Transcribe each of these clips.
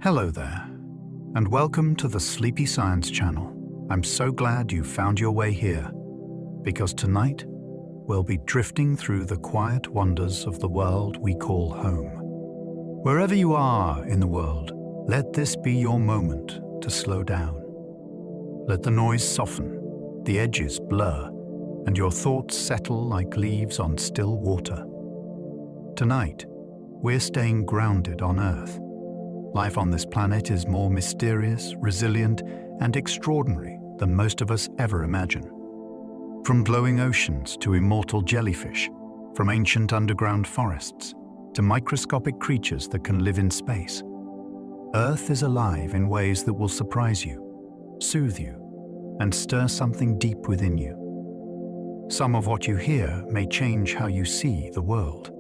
Hello there, and welcome to the Sleepy Science Channel. I'm so glad you found your way here, because tonight we'll be drifting through the quiet wonders of the world we call home. Wherever you are in the world, let this be your moment to slow down. Let the noise soften, the edges blur, and your thoughts settle like leaves on still water. Tonight, we're staying grounded on Earth. Life on this planet is more mysterious, resilient, and extraordinary than most of us ever imagine. From glowing oceans to immortal jellyfish, from ancient underground forests to microscopic creatures that can live in space, Earth is alive in ways that will surprise you, soothe you, and stir something deep within you. Some of what you hear may change how you see the world.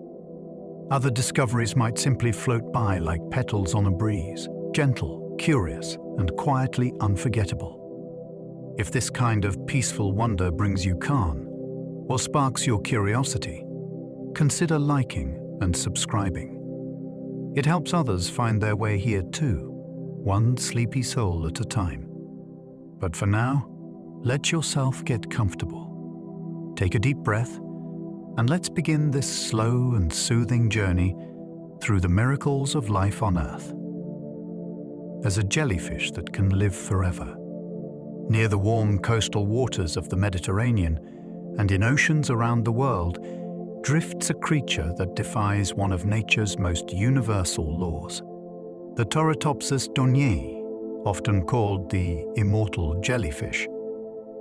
Other discoveries might simply float by like petals on a breeze, gentle, curious, and quietly unforgettable. If this kind of peaceful wonder brings you calm or sparks your curiosity, consider liking and subscribing. It helps others find their way here too, one sleepy soul at a time. But for now, let yourself get comfortable. Take a deep breath, and let's begin this slow and soothing journey through the miracles of life on Earth. There's a jellyfish that can live forever. Near the warm coastal waters of the Mediterranean and in oceans around the world, drifts a creature that defies one of nature's most universal laws. The Turritopsis dohnii, often called the immortal jellyfish,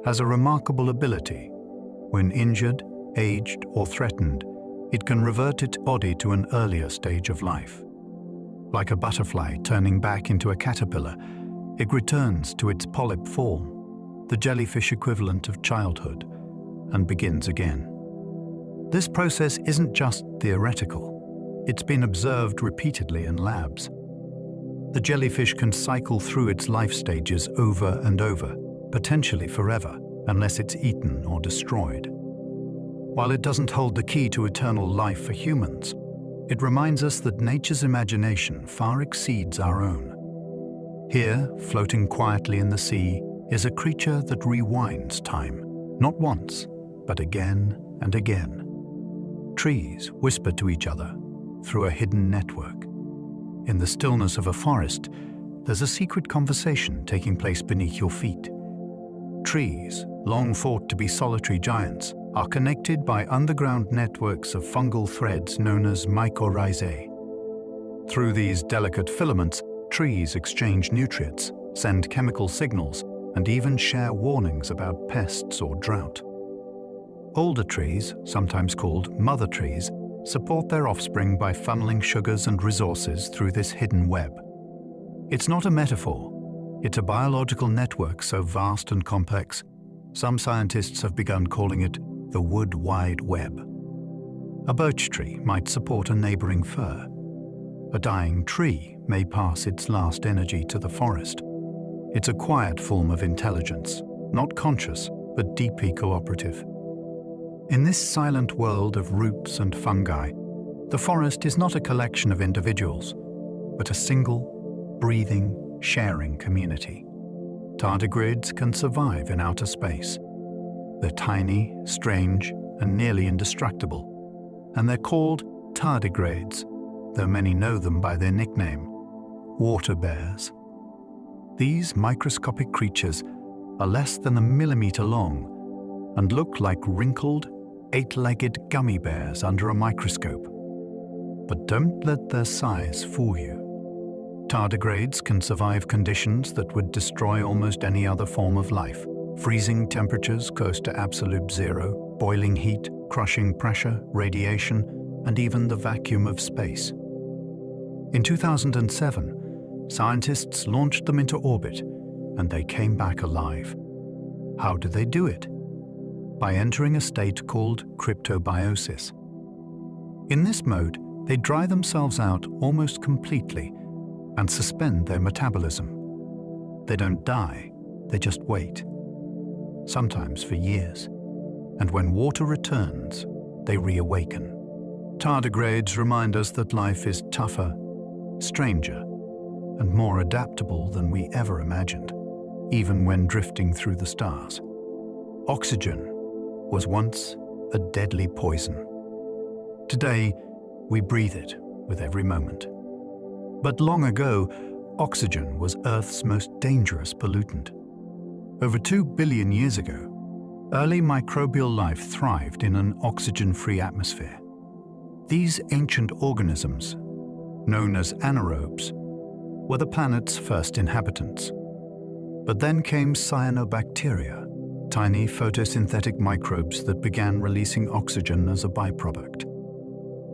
has a remarkable ability. When injured, aged, or threatened, it can revert its body to an earlier stage of life. Like a butterfly turning back into a caterpillar, it returns to its polyp form, the jellyfish equivalent of childhood, and begins again. This process isn't just theoretical. It's been observed repeatedly in labs. The jellyfish can cycle through its life stages over and over, potentially forever, unless it's eaten or destroyed. While it doesn't hold the key to eternal life for humans, it reminds us that nature's imagination far exceeds our own. Here, floating quietly in the sea, is a creature that rewinds time, not once, but again and again. Trees whisper to each other through a hidden network. In the stillness of a forest, there's a secret conversation taking place beneath your feet. Trees, long thought to be solitary giants, are connected by underground networks of fungal threads known as mycorrhizae. Through these delicate filaments, trees exchange nutrients, send chemical signals, and even share warnings about pests or drought. Older trees, sometimes called mother trees, support their offspring by funneling sugars and resources through this hidden web. It's not a metaphor. It's a biological network so vast and complex, some scientists have begun calling it the wood wide web. A birch tree might support a neighboring fir. A dying tree may pass its last energy to the forest. It's a quiet form of intelligence, not conscious, but deeply cooperative. In this silent world of roots and fungi, the forest is not a collection of individuals, but a single, breathing, sharing community. Tardigrades can survive in outer space. They're tiny, strange, and nearly indestructible, and they're called tardigrades, though many know them by their nickname, water bears. These microscopic creatures are less than a millimeter long and look like wrinkled, eight-legged gummy bears under a microscope. But don't let their size fool you. Tardigrades can survive conditions that would destroy almost any other form of life. Freezing temperatures close to absolute zero, boiling heat, crushing pressure, radiation, and even the vacuum of space. In 2007, scientists launched them into orbit, and they came back alive. How did they do it? By entering a state called cryptobiosis. In this mode, they dry themselves out almost completely and suspend their metabolism. They don't die, they just wait. Sometimes for years, and when water returns, they reawaken. Tardigrades remind us that life is tougher, stranger, and more adaptable than we ever imagined, even when drifting through the stars. Oxygen was once a deadly poison. Today, we breathe it with every moment. But long ago, oxygen was Earth's most dangerous pollutant. Over 2 billion years ago, early microbial life thrived in an oxygen-free atmosphere. These ancient organisms, known as anaerobes, were the planet's first inhabitants. But then came cyanobacteria, tiny photosynthetic microbes that began releasing oxygen as a byproduct.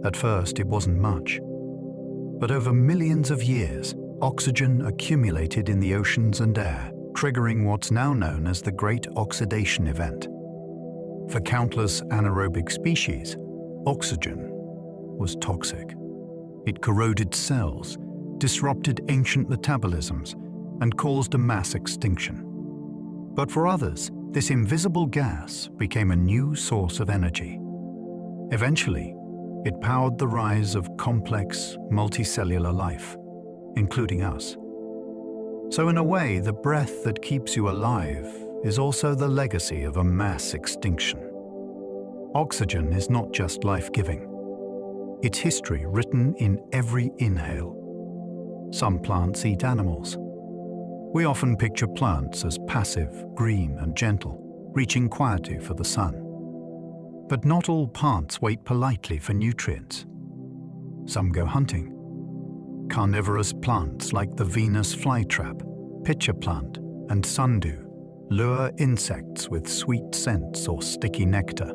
At first, it wasn't much. But over millions of years, oxygen accumulated in the oceans and air, triggering what's now known as the Great Oxidation Event. For countless anaerobic species, oxygen was toxic. It corroded cells, disrupted ancient metabolisms, and caused a mass extinction. But for others, this invisible gas became a new source of energy. Eventually, it powered the rise of complex, multicellular life, including us. So in a way, the breath that keeps you alive is also the legacy of a mass extinction. Oxygen is not just life-giving. It's history written in every inhale. Some plants eat animals. We often picture plants as passive, green, and gentle, reaching quietly for the sun. But not all plants wait politely for nutrients. Some go hunting. Carnivorous plants like the Venus flytrap, pitcher plant, and sundew lure insects with sweet scents or sticky nectar.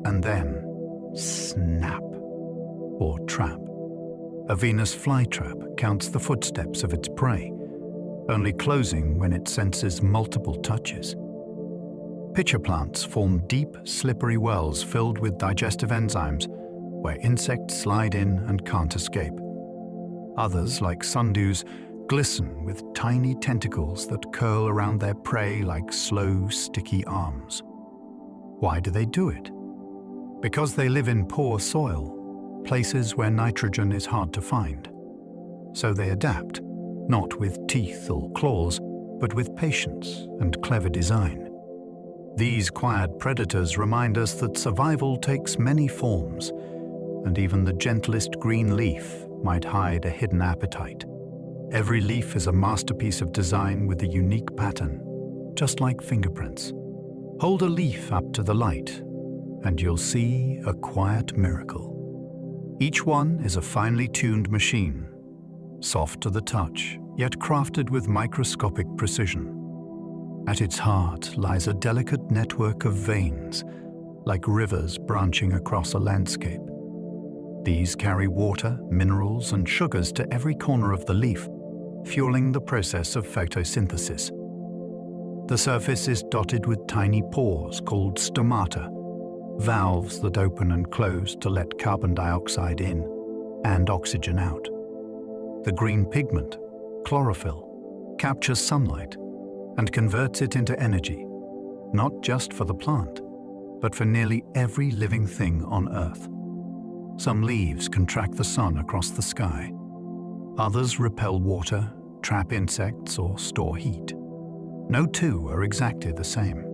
And then, snap, or trap. A Venus flytrap counts the footsteps of its prey, only closing when it senses multiple touches. Pitcher plants form deep, slippery wells filled with digestive enzymes where insects slide in and can't escape. Others, like sundews, glisten with tiny tentacles that curl around their prey like slow, sticky arms. Why do they do it? Because they live in poor soil, places where nitrogen is hard to find. So they adapt, not with teeth or claws, but with patience and clever design. These quiet predators remind us that survival takes many forms, and even the gentlest green leaf might hide a hidden appetite. Every leaf is a masterpiece of design with a unique pattern, just like fingerprints. Hold a leaf up to the light, and you'll see a quiet miracle. Each one is a finely tuned machine, soft to the touch, yet crafted with microscopic precision. At its heart lies a delicate network of veins, like rivers branching across a landscape. These carry water, minerals, and sugars to every corner of the leaf, fueling the process of photosynthesis. The surface is dotted with tiny pores called stomata, valves that open and close to let carbon dioxide in and oxygen out. The green pigment, chlorophyll, captures sunlight and converts it into energy, not just for the plant, but for nearly every living thing on Earth. Some leaves can track the sun across the sky. Others repel water, trap insects, or store heat. No two are exactly the same.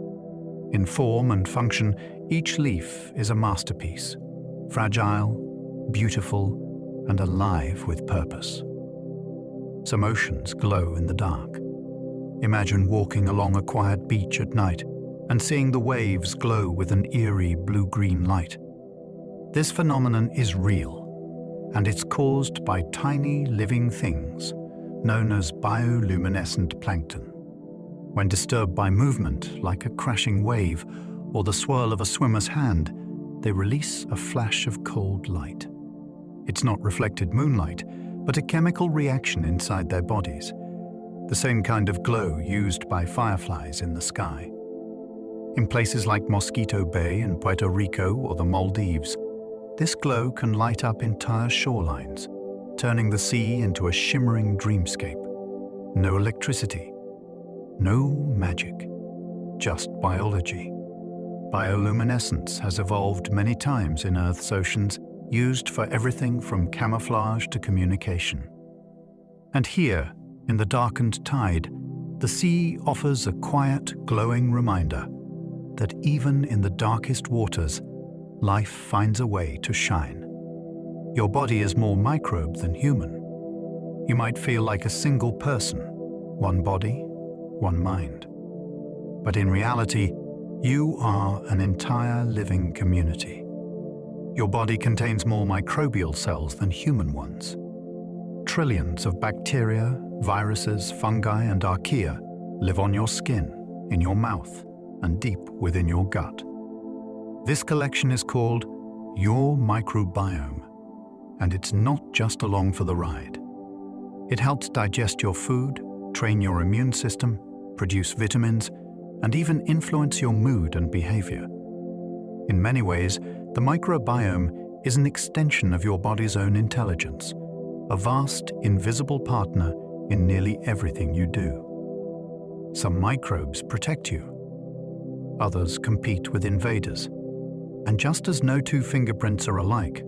In form and function, each leaf is a masterpiece, fragile, beautiful, and alive with purpose. Some oceans glow in the dark. Imagine walking along a quiet beach at night and seeing the waves glow with an eerie blue-green light. This phenomenon is real, and it's caused by tiny living things known as bioluminescent plankton. When disturbed by movement, like a crashing wave or the swirl of a swimmer's hand, they release a flash of cold light. It's not reflected moonlight, but a chemical reaction inside their bodies, the same kind of glow used by fireflies in the sky. In places like Mosquito Bay in Puerto Rico or the Maldives, this glow can light up entire shorelines, turning the sea into a shimmering dreamscape. No electricity, no magic, just biology. Bioluminescence has evolved many times in Earth's oceans, used for everything from camouflage to communication. And here, in the darkened tide, the sea offers a quiet, glowing reminder that even in the darkest waters, life finds a way to shine. Your body is more microbe than human. You might feel like a single person, one body, one mind. But in reality, you are an entire living community. Your body contains more microbial cells than human ones. Trillions of bacteria, viruses, fungi, and archaea live on your skin, in your mouth, and deep within your gut. This collection is called your microbiome, and it's not just along for the ride. It helps digest your food, train your immune system, produce vitamins, and even influence your mood and behavior. In many ways, the microbiome is an extension of your body's own intelligence, a vast, invisible partner in nearly everything you do. Some microbes protect you. Others compete with invaders. And just as no two fingerprints are alike,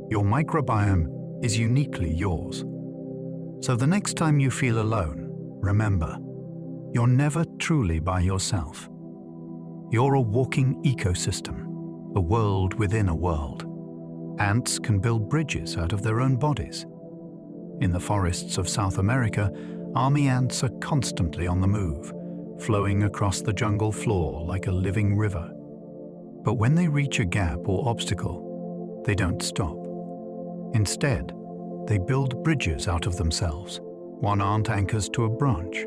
your microbiome is uniquely yours. So the next time you feel alone, remember, you're never truly by yourself. You're a walking ecosystem, a world within a world. Ants can build bridges out of their own bodies. In the forests of South America, army ants are constantly on the move, flowing across the jungle floor like a living river. But when they reach a gap or obstacle, they don't stop. Instead, they build bridges out of themselves. One ant anchors to a branch.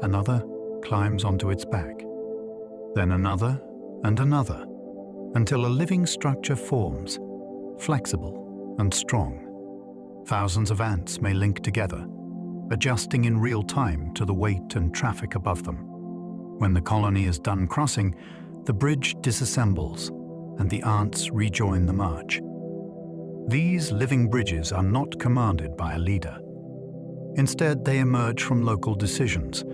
Another climbs onto its back. Then another and another, until a living structure forms, flexible and strong. Thousands of ants may link together, adjusting in real time to the weight and traffic above them. When the colony is done crossing, the bridge disassembles and the ants rejoin the march. These living bridges are not commanded by a leader. Instead, they emerge from local decisions,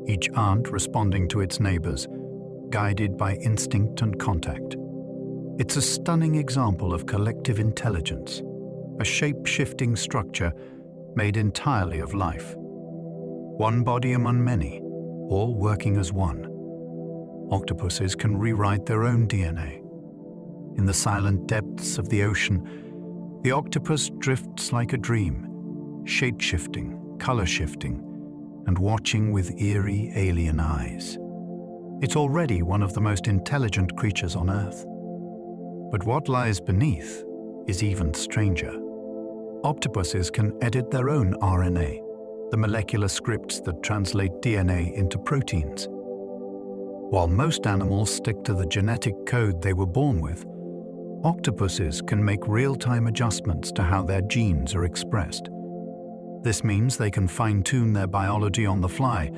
each ant responding to its neighbors, guided by instinct and contact. It's a stunning example of collective intelligence, a shape-shifting structure made entirely of life. One body among many, all working as one. Octopuses can rewrite their own DNA. In the silent depths of the ocean, the octopus drifts like a dream, shape-shifting, color-shifting, and watching with eerie alien eyes. It's already one of the most intelligent creatures on Earth. But what lies beneath is even stranger. Octopuses can edit their own RNA, the molecular scripts that translate DNA into proteins. While most animals stick to the genetic code they were born with, octopuses can make real-time adjustments to how their genes are expressed. This means they can fine-tune their biology on the fly,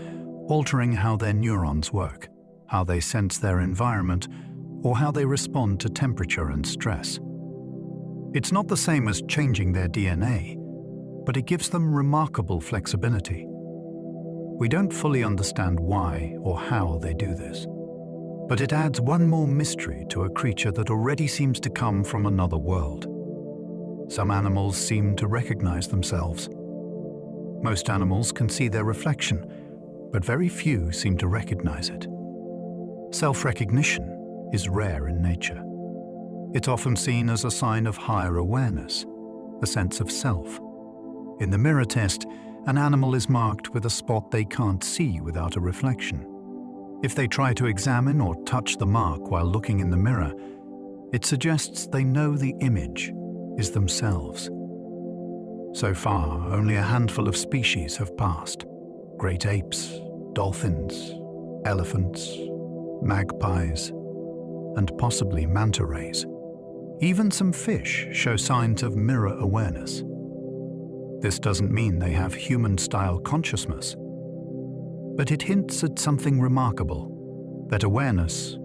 altering how their neurons work, how they sense their environment, or how they respond to temperature and stress. It's not the same as changing their DNA, but it gives them remarkable flexibility. We don't fully understand why or how they do this, but it adds one more mystery to a creature that already seems to come from another world. Some animals seem to recognize themselves. Most animals can see their reflection, but very few seem to recognize it. Self-recognition is rare in nature. It's often seen as a sign of higher awareness, a sense of self. In the mirror test, an animal is marked with a spot they can't see without a reflection. If they try to examine or touch the mark while looking in the mirror, it suggests they know the image is themselves. So far, only a handful of species have passed. Great apes, dolphins, elephants, magpies, and possibly manta rays. Even some fish show signs of mirror awareness. This doesn't mean they have human-style consciousness, but it hints at something remarkable, that awareness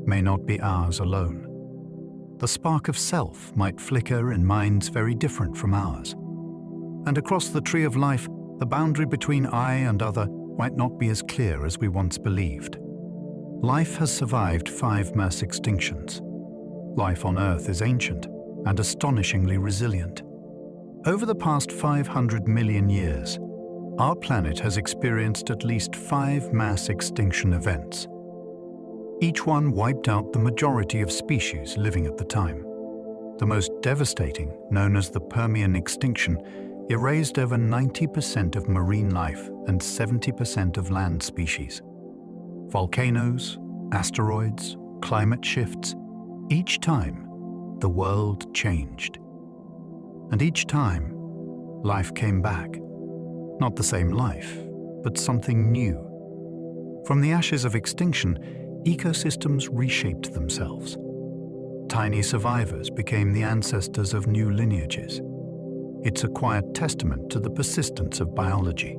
may not be ours alone. The spark of self might flicker in minds very different from ours. And across the tree of life, the boundary between I and other might not be as clear as we once believed. Life has survived 5 mass extinctions. Life on Earth is ancient and astonishingly resilient. Over the past 500 million years, our planet has experienced at least 5 mass extinction events. Each one wiped out the majority of species living at the time. The most devastating, known as the Permian extinction, erased over 90% of marine life and 70% of land species. Volcanoes, asteroids, climate shifts, each time the world changed. And each time, life came back. Not the same life, but something new. From the ashes of extinction, ecosystems reshaped themselves. Tiny survivors became the ancestors of new lineages. It's a quiet testament to the persistence of biology.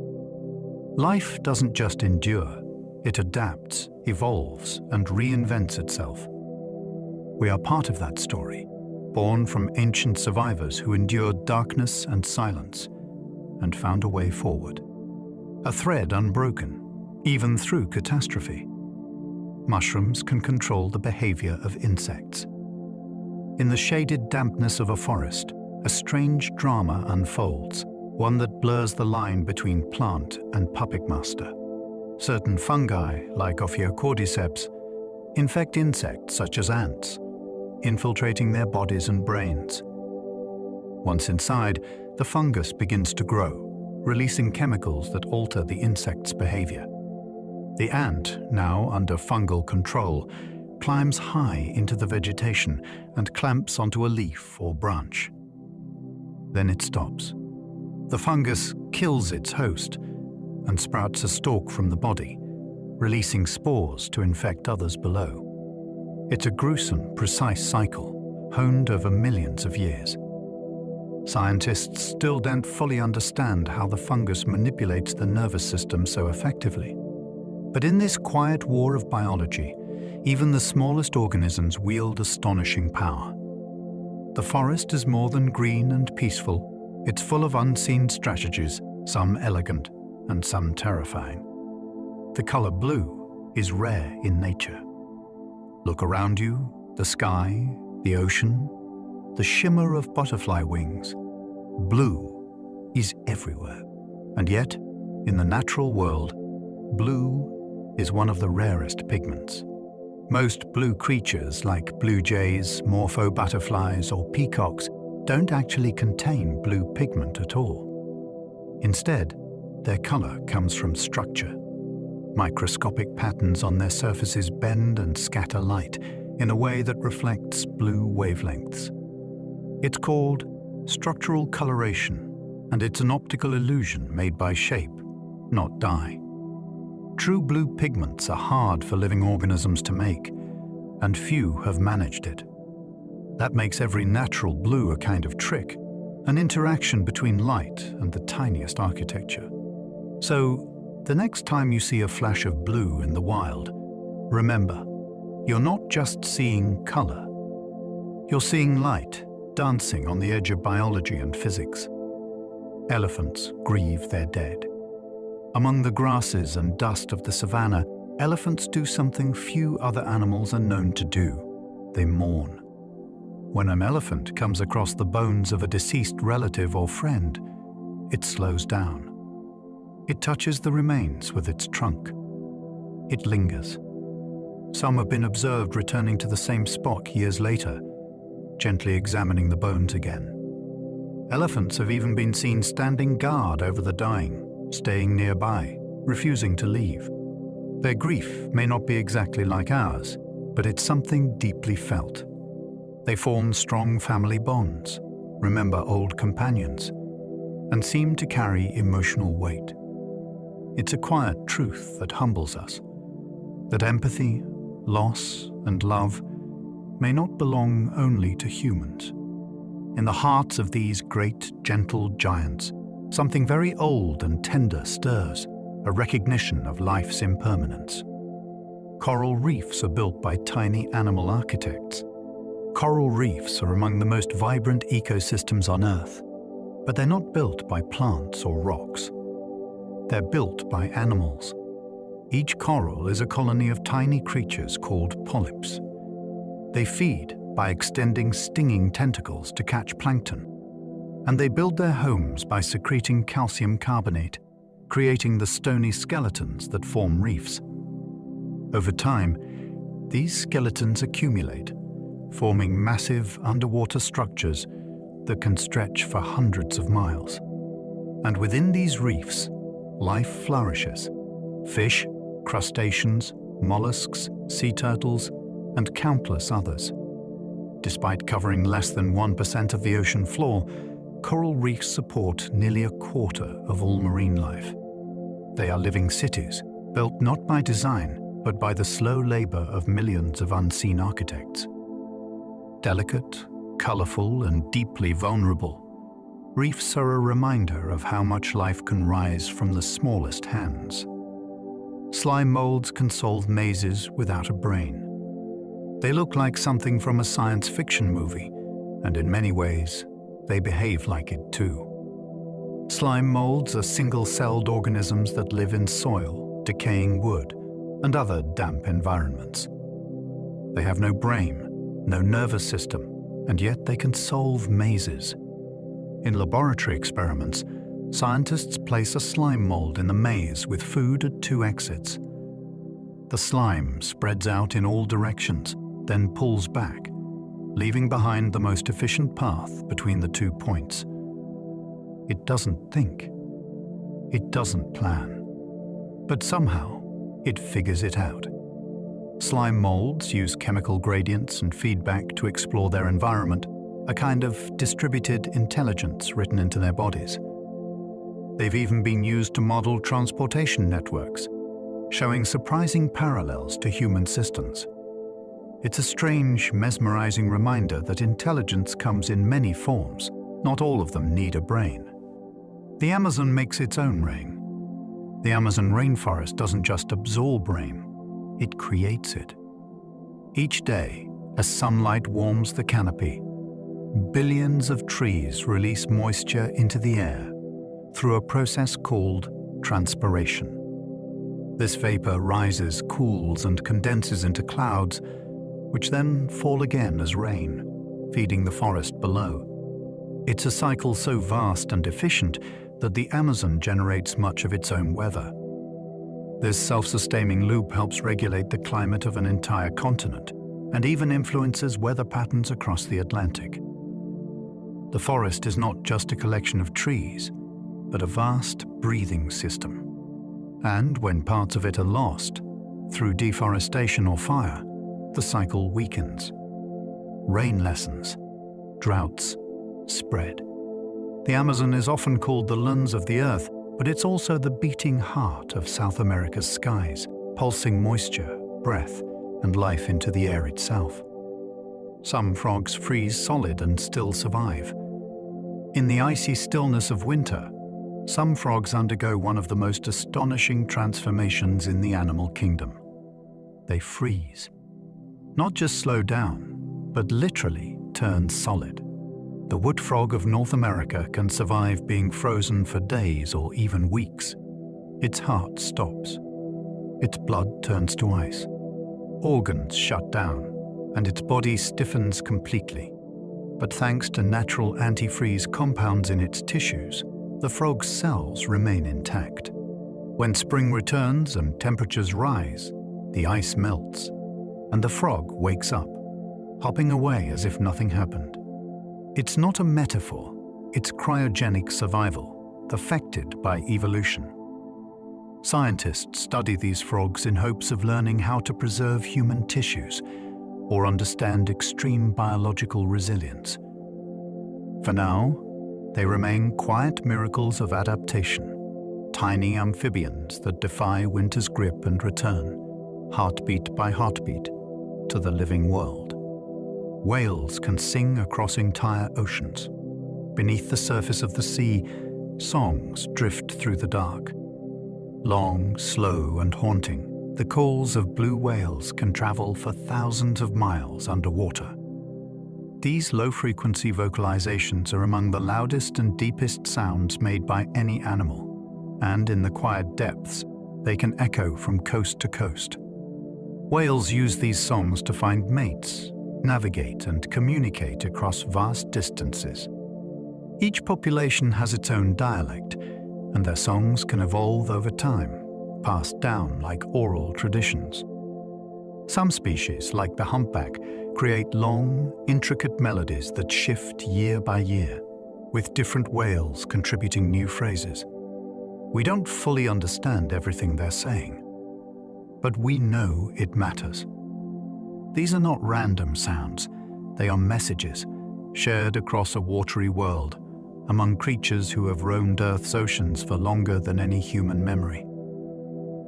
Life doesn't just endure, it adapts, evolves, and reinvents itself. We are part of that story, born from ancient survivors who endured darkness and silence and found a way forward. A thread unbroken, even through catastrophe. Mushrooms can control the behavior of insects. In the shaded dampness of a forest, a strange drama unfolds, one that blurs the line between plant and puppet master. Certain fungi, like Ophiocordyceps, infect insects such as ants, infiltrating their bodies and brains. Once inside, the fungus begins to grow, releasing chemicals that alter the insect's behavior. The ant, now under fungal control, climbs high into the vegetation and clamps onto a leaf or branch. Then it stops. The fungus kills its host and sprouts a stalk from the body, releasing spores to infect others below. It's a gruesome, precise cycle, honed over millions of years. Scientists still don't fully understand how the fungus manipulates the nervous system so effectively. But in this quiet war of biology, even the smallest organisms wield astonishing power. The forest is more than green and peaceful. It's full of unseen strategies, some elegant and some terrifying. The color blue is rare in nature. Look around you, the sky, the ocean, the shimmer of butterfly wings. Blue is everywhere. And yet, in the natural world, blue is one of the rarest pigments. Most blue creatures, like blue jays, morpho butterflies, or peacocks, don't actually contain blue pigment at all. Instead, their color comes from structure. Microscopic patterns on their surfaces bend and scatter light in a way that reflects blue wavelengths. It's called structural coloration, and it's an optical illusion made by shape, not dye. True blue pigments are hard for living organisms to make, and few have managed it. That makes every natural blue a kind of trick, an interaction between light and the tiniest architecture. So, the next time you see a flash of blue in the wild, remember, you're not just seeing color. You're seeing light dancing on the edge of biology and physics. Elephants grieve their dead. Among the grasses and dust of the savannah, elephants do something few other animals are known to do. They mourn. When an elephant comes across the bones of a deceased relative or friend, it slows down. It touches the remains with its trunk. It lingers. Some have been observed returning to the same spot years later, gently examining the bones again. Elephants have even been seen standing guard over the dying, staying nearby, refusing to leave. Their grief may not be exactly like ours, but it's something deeply felt. They form strong family bonds, remember old companions, and seem to carry emotional weight. It's a quiet truth that humbles us, that empathy, loss, and love may not belong only to humans. In the hearts of these great, gentle giants, something very old and tender stirs, a recognition of life's impermanence. Coral reefs are built by tiny animal architects. Coral reefs are among the most vibrant ecosystems on Earth, but they're not built by plants or rocks. They're built by animals. Each coral is a colony of tiny creatures called polyps. They feed by extending stinging tentacles to catch plankton, and they build their homes by secreting calcium carbonate, creating the stony skeletons that form reefs. Over time, these skeletons accumulate, forming massive underwater structures that can stretch for hundreds of miles. And within these reefs, life flourishes. Fish, crustaceans, mollusks, sea turtles, and countless others. Despite covering less than 1% of the ocean floor, coral reefs support nearly a quarter of all marine life. They are living cities, built not by design, but by the slow labor of millions of unseen architects. Delicate, colorful, and deeply vulnerable, reefs are a reminder of how much life can rise from the smallest hands. Slime molds can solve mazes without a brain. They look like something from a science fiction movie, and in many ways, they behave like it too. Slime molds are single-celled organisms that live in soil, decaying wood, and other damp environments. They have no brain, no nervous system, and yet they can solve mazes. In laboratory experiments, scientists place a slime mold in the maze with food at 2 exits. The slime spreads out in all directions, then pulls back, leaving behind the most efficient path between the 2 points. It doesn't think. It doesn't plan. But somehow, it figures it out. Slime molds use chemical gradients and feedback to explore their environment, a kind of distributed intelligence written into their bodies. They've even been used to model transportation networks, showing surprising parallels to human systems. It's a strange, mesmerizing reminder that intelligence comes in many forms. Not all of them need a brain. The Amazon makes its own rain. The Amazon rainforest doesn't just absorb rain, it creates it. Each day, as sunlight warms the canopy, billions of trees release moisture into the air through a process called transpiration. This vapor rises, cools, and condenses into clouds, which then fall again as rain, feeding the forest below. It's a cycle so vast and efficient that the Amazon generates much of its own weather. This self-sustaining loop helps regulate the climate of an entire continent and even influences weather patterns across the Atlantic. The forest is not just a collection of trees, but a vast breathing system. And when parts of it are lost, through deforestation or fire, the cycle weakens. Rain lessens, droughts spread. The Amazon is often called the lungs of the earth, but it's also the beating heart of South America's skies, pulsing moisture, breath, and life into the air itself. Some frogs freeze solid and still survive. In the icy stillness of winter, some frogs undergo one of the most astonishing transformations in the animal kingdom. They freeze. Not just slow down, but literally turn solid. The wood frog of North America can survive being frozen for days or even weeks. Its heart stops. Its blood turns to ice. Organs shut down, and its body stiffens completely. But thanks to natural antifreeze compounds in its tissues, the frog's cells remain intact. When spring returns and temperatures rise, the ice melts, and the frog wakes up, hopping away as if nothing happened. It's not a metaphor, it's cryogenic survival, affected by evolution. Scientists study these frogs in hopes of learning how to preserve human tissues or understand extreme biological resilience. For now, they remain quiet miracles of adaptation, tiny amphibians that defy winter's grip and return, heartbeat by heartbeat, to the living world. Whales can sing across entire oceans. Beneath the surface of the sea, songs drift through the dark. Long, slow, and haunting, the calls of blue whales can travel for thousands of miles underwater. These low-frequency vocalizations are among the loudest and deepest sounds made by any animal, and in the quiet depths, they can echo from coast to coast. Whales use these songs to find mates, navigate and communicate across vast distances. Each population has its own dialect, and their songs can evolve over time, passed down like oral traditions. Some species, like the humpback, create long, intricate melodies that shift year by year, with different whales contributing new phrases. We don't fully understand everything they're saying, but we know it matters. These are not random sounds, they are messages shared across a watery world, among creatures who have roamed Earth's oceans for longer than any human memory.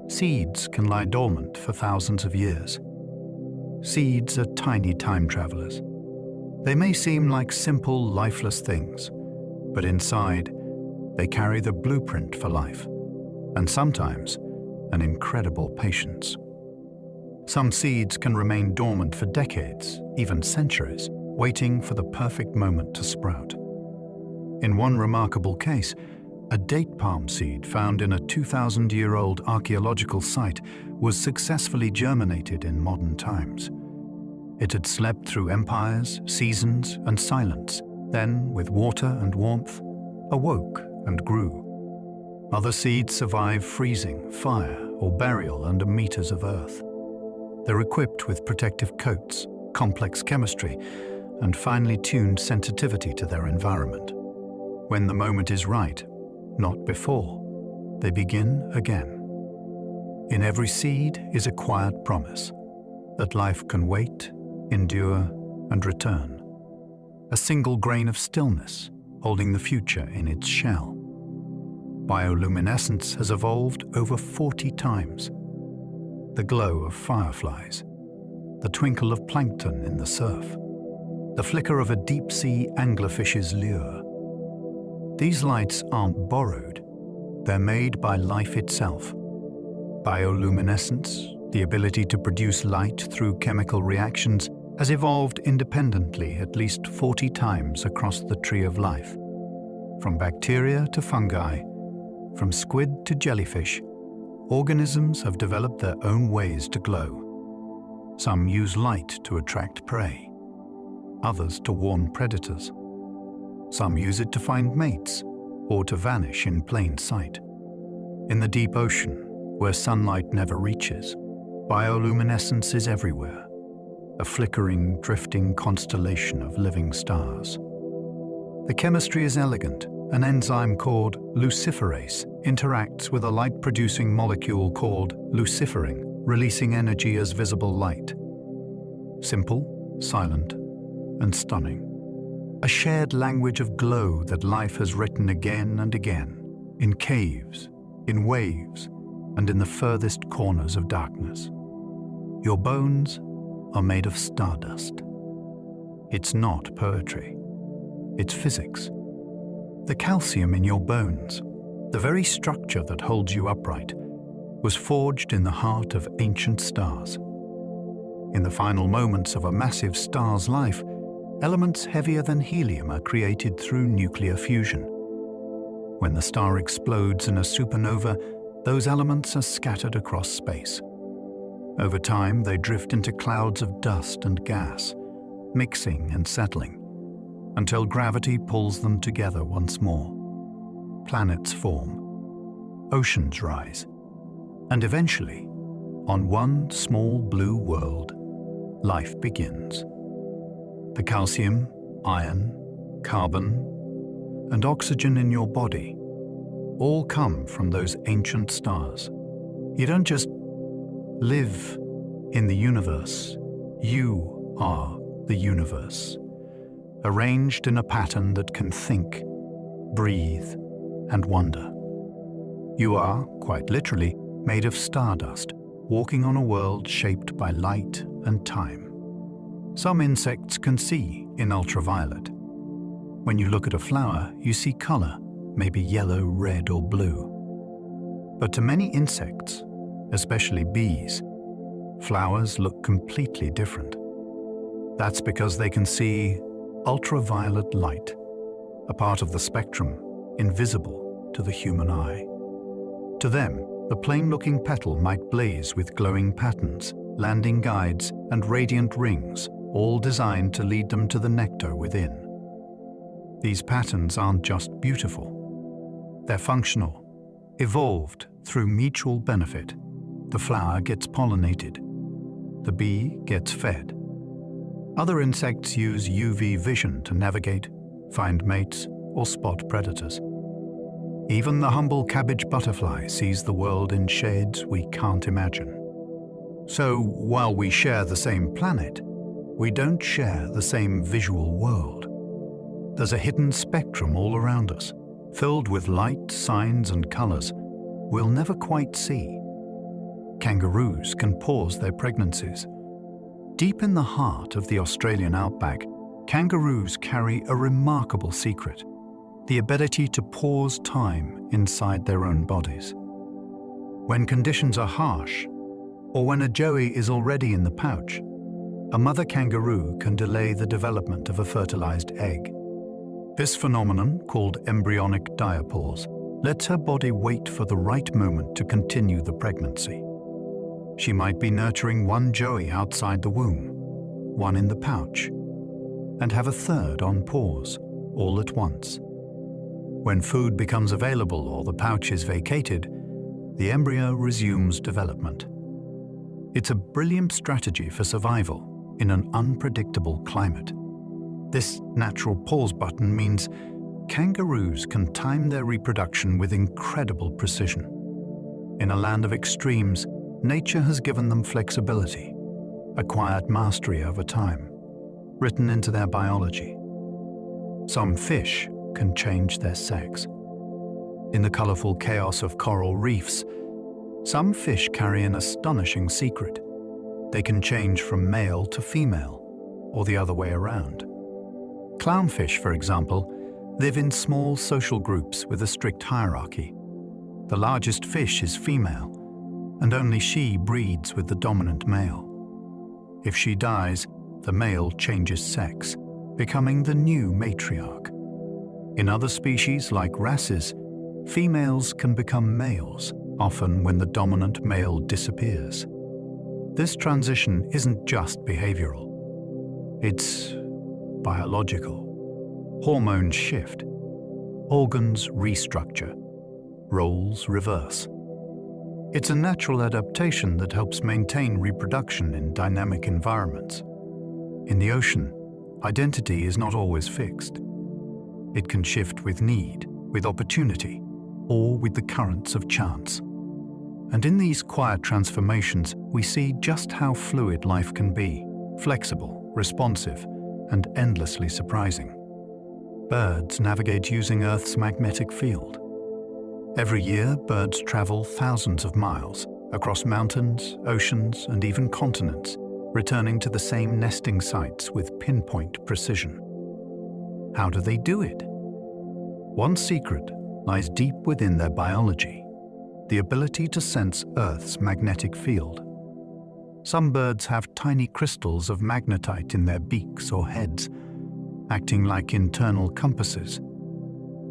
Seeds can lie dormant for thousands of years. Seeds are tiny time travelers. They may seem like simple, lifeless things, but inside, they carry the blueprint for life, and sometimes an incredible patience. Some seeds can remain dormant for decades, even centuries, waiting for the perfect moment to sprout. In one remarkable case, a date palm seed found in a 2,000-year-old archaeological site was successfully germinated in modern times. It had slept through empires, seasons, and silence, then, with water and warmth, awoke and grew. Other seeds survive freezing, fire, or burial under meters of earth. They're equipped with protective coats, complex chemistry, and finely tuned sensitivity to their environment. When the moment is right, not before, they begin again. In every seed is a quiet promise that life can wait, endure, and return. A single grain of stillness holding the future in its shell. Bioluminescence has evolved over 40 times. The glow of fireflies, the twinkle of plankton in the surf, the flicker of a deep-sea anglerfish's lure. These lights aren't borrowed, they're made by life itself. Bioluminescence, the ability to produce light through chemical reactions, has evolved independently at least 40 times across the tree of life. From bacteria to fungi, from squid to jellyfish, organisms have developed their own ways to glow. Some use light to attract prey, others to warn predators. Some use it to find mates or to vanish in plain sight. In the deep ocean, where sunlight never reaches, bioluminescence is everywhere, a flickering, drifting constellation of living stars. The chemistry is elegant. An enzyme called luciferase interacts with a light-producing molecule called luciferin, releasing energy as visible light. Simple, silent, and stunning. A shared language of glow that life has written again and again, in caves, in waves, and in the furthest corners of darkness. Your bones are made of stardust. It's not poetry. It's physics. The calcium in your bones, the very structure that holds you upright, was forged in the heart of ancient stars. In the final moments of a massive star's life, elements heavier than helium are created through nuclear fusion. When the star explodes in a supernova, those elements are scattered across space. Over time, they drift into clouds of dust and gas, mixing and settling, until gravity pulls them together once more. Planets form, oceans rise, and eventually, on one small blue world, life begins. The calcium, iron, carbon, and oxygen in your body all come from those ancient stars. You don't just live in the universe, you are the universe, arranged in a pattern that can think, breathe, and wonder. You are, quite literally, made of stardust, walking on a world shaped by light and time. Some insects can see in ultraviolet. When you look at a flower, you see color, maybe yellow, red, or blue. But to many insects, especially bees, flowers look completely different. That's because they can see ultraviolet light, a part of the spectrum invisible to the human eye. To them, the plain-looking petal might blaze with glowing patterns, landing guides, and radiant rings, all designed to lead them to the nectar within. These patterns aren't just beautiful. They're functional, Evolved through mutual benefit. The flower gets pollinated. The bee gets fed. Other insects use UV vision to navigate, find mates, or spot predators. Even the humble cabbage butterfly sees the world in shades we can't imagine. So, while we share the same planet, we don't share the same visual world. There's a hidden spectrum all around us, filled with light, signs, and colors we'll never quite see. Kangaroos can pause their pregnancies. Deep in the heart of the Australian outback, kangaroos carry a remarkable secret: the ability to pause time inside their own bodies. When conditions are harsh, or when a joey is already in the pouch, a mother kangaroo can delay the development of a fertilized egg. This phenomenon, called embryonic diapause, lets her body wait for the right moment to continue the pregnancy. She might be nurturing one joey outside the womb, one in the pouch, and have a third on pause, all at once. When food becomes available or the pouch is vacated, the embryo resumes development. It's a brilliant strategy for survival in an unpredictable climate. This natural pause button means kangaroos can time their reproduction with incredible precision. In a land of extremes, nature has given them flexibility, acquired mastery over time, written into their biology. Some fish can change their sex. In the colorful chaos of coral reefs, some fish carry an astonishing secret. They can change from male to female, or the other way around. Clownfish, for example, live in small social groups with a strict hierarchy. The largest fish is female, and only she breeds with the dominant male. If she dies, the male changes sex, becoming the new matriarch. In other species, like wrasses, females can become males, often when the dominant male disappears. This transition isn't just behavioral. It's biological. Hormones shift. Organs restructure. Roles reverse. It's a natural adaptation that helps maintain reproduction in dynamic environments. In the ocean, identity is not always fixed. It can shift with need, with opportunity, or with the currents of chance. And in these quiet transformations, we see just how fluid life can be, flexible, responsive, and endlessly surprising. Birds navigate using Earth's magnetic field. Every year, birds travel thousands of miles across mountains, oceans, and even continents, returning to the same nesting sites with pinpoint precision. How do they do it? One secret lies deep within their biology: the ability to sense Earth's magnetic field. Some birds have tiny crystals of magnetite in their beaks or heads, acting like internal compasses.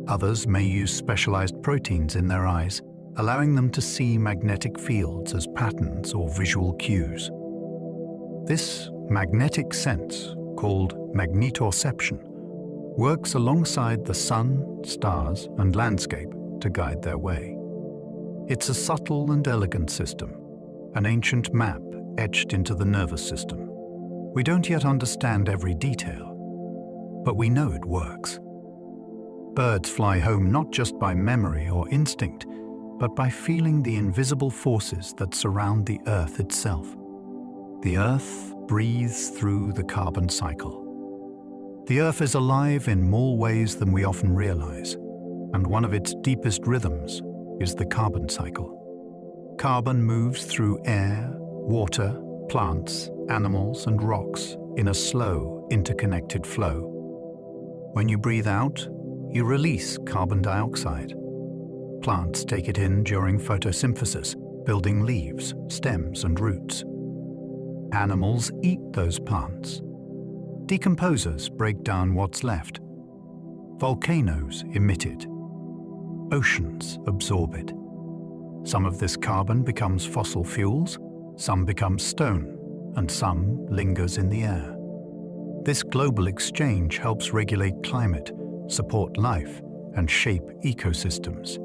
Others may use specialized proteins in their eyes, allowing them to see magnetic fields as patterns or visual cues. This magnetic sense, called magnetoception, works alongside the sun, stars, and landscape to guide their way. It's a subtle and elegant system, an ancient map etched into the nervous system. We don't yet understand every detail, but we know it works. Birds fly home not just by memory or instinct, but by feeling the invisible forces that surround the Earth itself. The Earth breathes through the carbon cycle. The Earth is alive in more ways than we often realize, and one of its deepest rhythms is the carbon cycle. Carbon moves through air, water, plants, animals, and rocks in a slow, interconnected flow. When you breathe out, you release carbon dioxide. Plants take it in during photosynthesis, building leaves, stems, and roots. Animals eat those plants. Decomposers break down what's left. Volcanoes emit it. Oceans absorb it. Some of this carbon becomes fossil fuels, some becomes stone, and some lingers in the air. This global exchange helps regulate climate, support life, and shape ecosystems.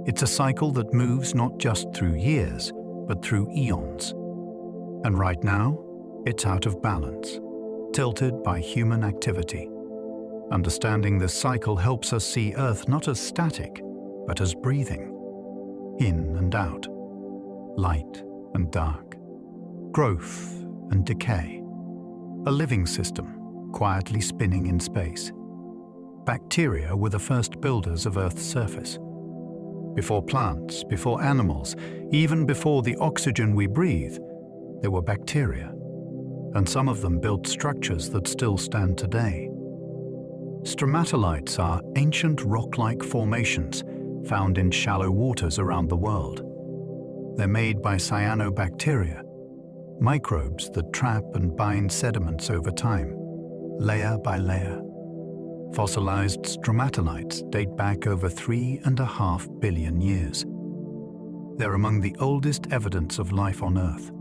It's a cycle that moves not just through years, but through eons. And right now, it's out of balance, tilted by human activity. Understanding this cycle helps us see Earth not as static, but as breathing. In and out, light and dark, growth and decay. A living system, quietly spinning in space. Bacteria were the first builders of Earth's surface. Before plants, before animals, even before the oxygen we breathe, there were bacteria, and some of them built structures that still stand today. Stromatolites are ancient rock-like formations found in shallow waters around the world. They're made by cyanobacteria, microbes that trap and bind sediments over time, layer by layer. Fossilized stromatolites date back over 3.5 billion years. They're among the oldest evidence of life on Earth.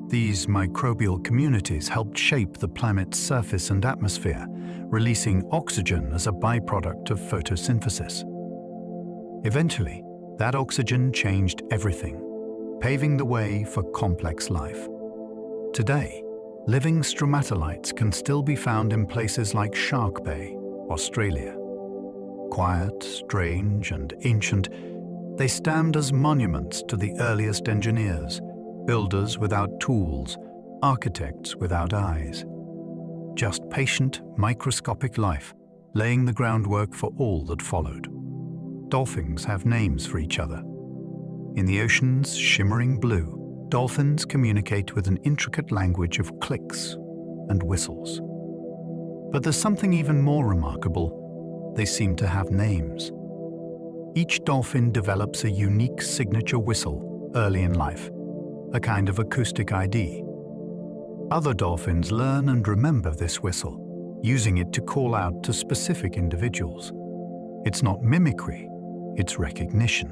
These microbial communities helped shape the planet's surface and atmosphere, releasing oxygen as a byproduct of photosynthesis. Eventually, that oxygen changed everything, paving the way for complex life. Today, living stromatolites can still be found in places like Shark Bay, Australia. Quiet, strange, and ancient, they stand as monuments to the earliest engineers, builders without tools, architects without eyes. Just patient, microscopic life, laying the groundwork for all that followed. Dolphins have names for each other. In the ocean's shimmering blue, dolphins communicate with an intricate language of clicks and whistles. But there's something even more remarkable. They seem to have names. Each dolphin develops a unique signature whistle early in life, a kind of acoustic ID. Other dolphins learn and remember this whistle, using it to call out to specific individuals. It's not mimicry, it's recognition.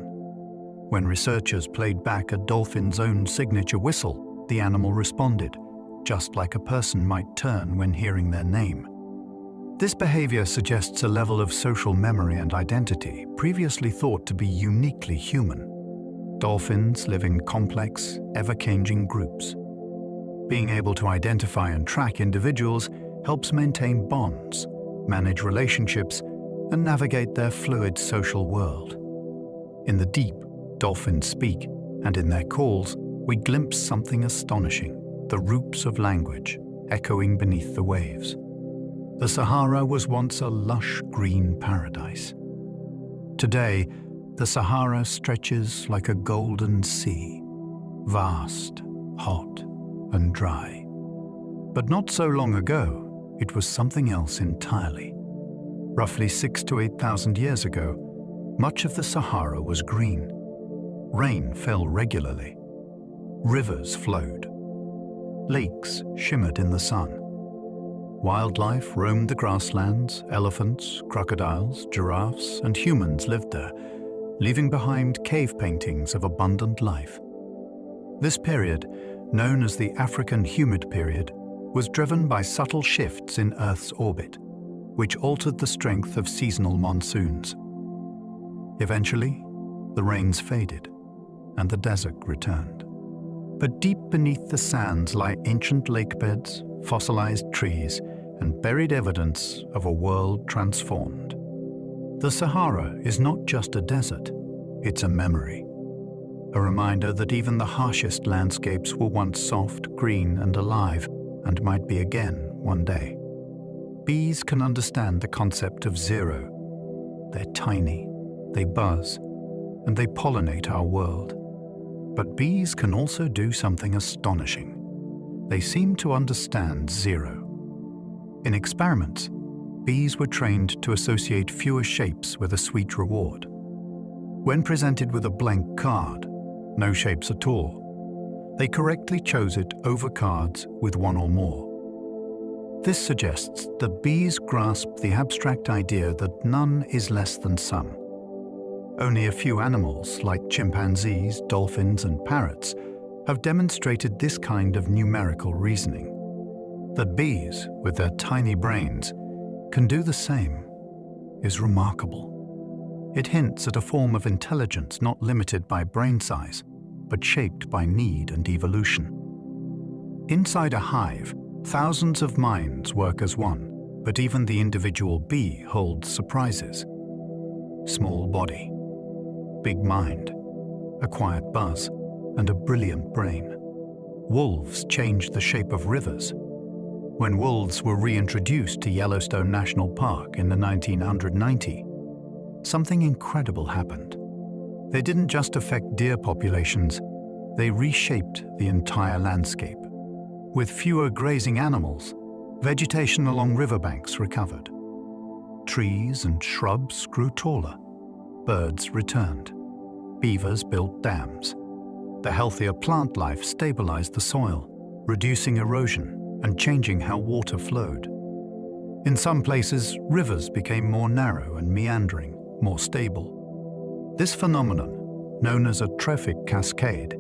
When researchers played back a dolphin's own signature whistle, the animal responded, just like a person might turn when hearing their name. This behavior suggests a level of social memory and identity previously thought to be uniquely human. Dolphins live in complex, ever-changing groups. Being able to identify and track individuals helps maintain bonds, manage relationships, and navigate their fluid social world. In the deep, dolphins speak, and in their calls, we glimpse something astonishing, the roots of language, echoing beneath the waves. The Sahara was once a lush green paradise. Today, the Sahara stretches like a golden sea, vast, hot, and dry. But not so long ago, it was something else entirely. Roughly 6,000 to 8,000 years ago, much of the Sahara was green. Rain fell regularly. Rivers flowed. Lakes shimmered in the sun. Wildlife roamed the grasslands, elephants, crocodiles, giraffes, and humans lived there, leaving behind cave paintings of abundant life. This period, known as the African humid period, was driven by subtle shifts in Earth's orbit, which altered the strength of seasonal monsoons. Eventually, the rains faded, and the desert returned. But deep beneath the sands lie ancient lakebeds, fossilized trees, and buried evidence of a world transformed. The Sahara is not just a desert, it's a memory. A reminder that even the harshest landscapes were once soft, green, and alive, and might be again one day. Bees can understand the concept of zero. They're tiny, they buzz, and they pollinate our world. But bees can also do something astonishing. They seem to understand zero. In experiments, bees were trained to associate fewer shapes with a sweet reward. When presented with a blank card, no shapes at all, they correctly chose it over cards with one or more. This suggests that bees grasp the abstract idea that none is less than some. Only a few animals, like chimpanzees, dolphins, and parrots, have demonstrated this kind of numerical reasoning. That bees, with their tiny brains, can do the same is remarkable. It hints at a form of intelligence not limited by brain size, but shaped by need and evolution. Inside a hive, thousands of minds work as one, but even the individual bee holds surprises. Small body, big mind, a quiet buzz, and a brilliant brain. Wolves changed the shape of rivers. When wolves were reintroduced to Yellowstone National Park in the 1990s, something incredible happened. They didn't just affect deer populations, they reshaped the entire landscape. With fewer grazing animals, vegetation along riverbanks recovered. Trees and shrubs grew taller. Birds returned. Beavers built dams. The healthier plant life stabilized the soil, reducing erosion and changing how water flowed. In some places, rivers became more narrow and meandering, more stable. This phenomenon, known as a trophic cascade,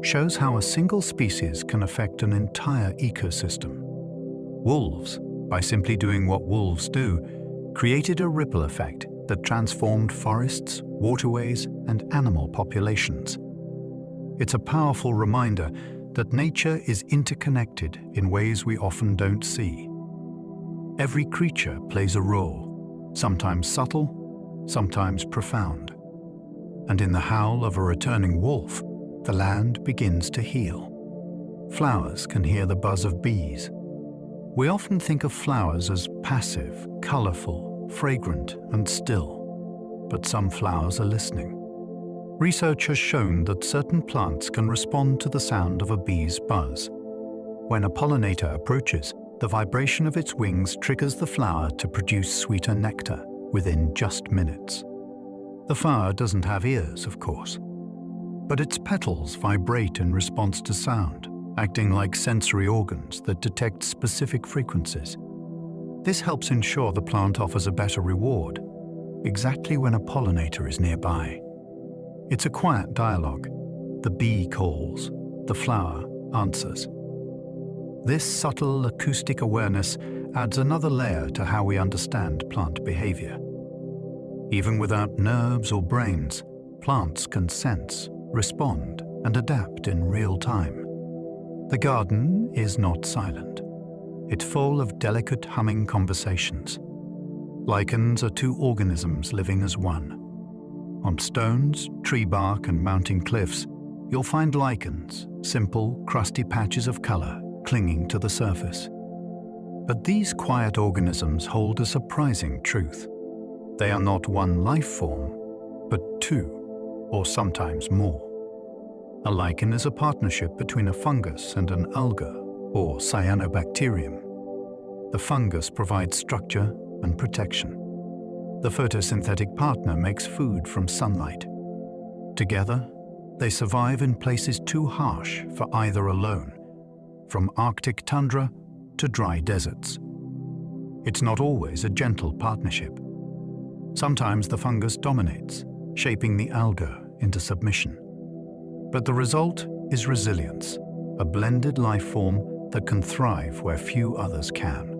shows how a single species can affect an entire ecosystem. Wolves, by simply doing what wolves do, created a ripple effect that transformed forests, waterways, and animal populations. It's a powerful reminder that nature is interconnected in ways we often don't see. Every creature plays a role, sometimes subtle, sometimes profound. And in the howl of a returning wolf, the land begins to heal. Flowers can hear the buzz of bees. We often think of flowers as passive, colorful, fragrant, and still. But some flowers are listening. Research has shown that certain plants can respond to the sound of a bee's buzz. When a pollinator approaches, the vibration of its wings triggers the flower to produce sweeter nectar within just minutes. The flower doesn't have ears, of course, but its petals vibrate in response to sound, acting like sensory organs that detect specific frequencies. This helps ensure the plant offers a better reward, exactly when a pollinator is nearby. It's a quiet dialogue. The bee calls, the flower answers. This subtle acoustic awareness adds another layer to how we understand plant behavior. Even without nerves or brains, plants can sense, respond, and adapt in real time. The garden is not silent. It's full of delicate humming conversations. Lichens are two organisms living as one. On stones, tree bark, and mounting cliffs, you'll find lichens, simple, crusty patches of color clinging to the surface. But these quiet organisms hold a surprising truth. They are not one life form, but two, or sometimes more. A lichen is a partnership between a fungus and an alga, or cyanobacterium. The fungus provides structure and protection. The photosynthetic partner makes food from sunlight. Together, they survive in places too harsh for either alone, from Arctic tundra to dry deserts. It's not always a gentle partnership. Sometimes the fungus dominates, shaping the alga into submission. But the result is resilience, a blended life form that can thrive where few others can.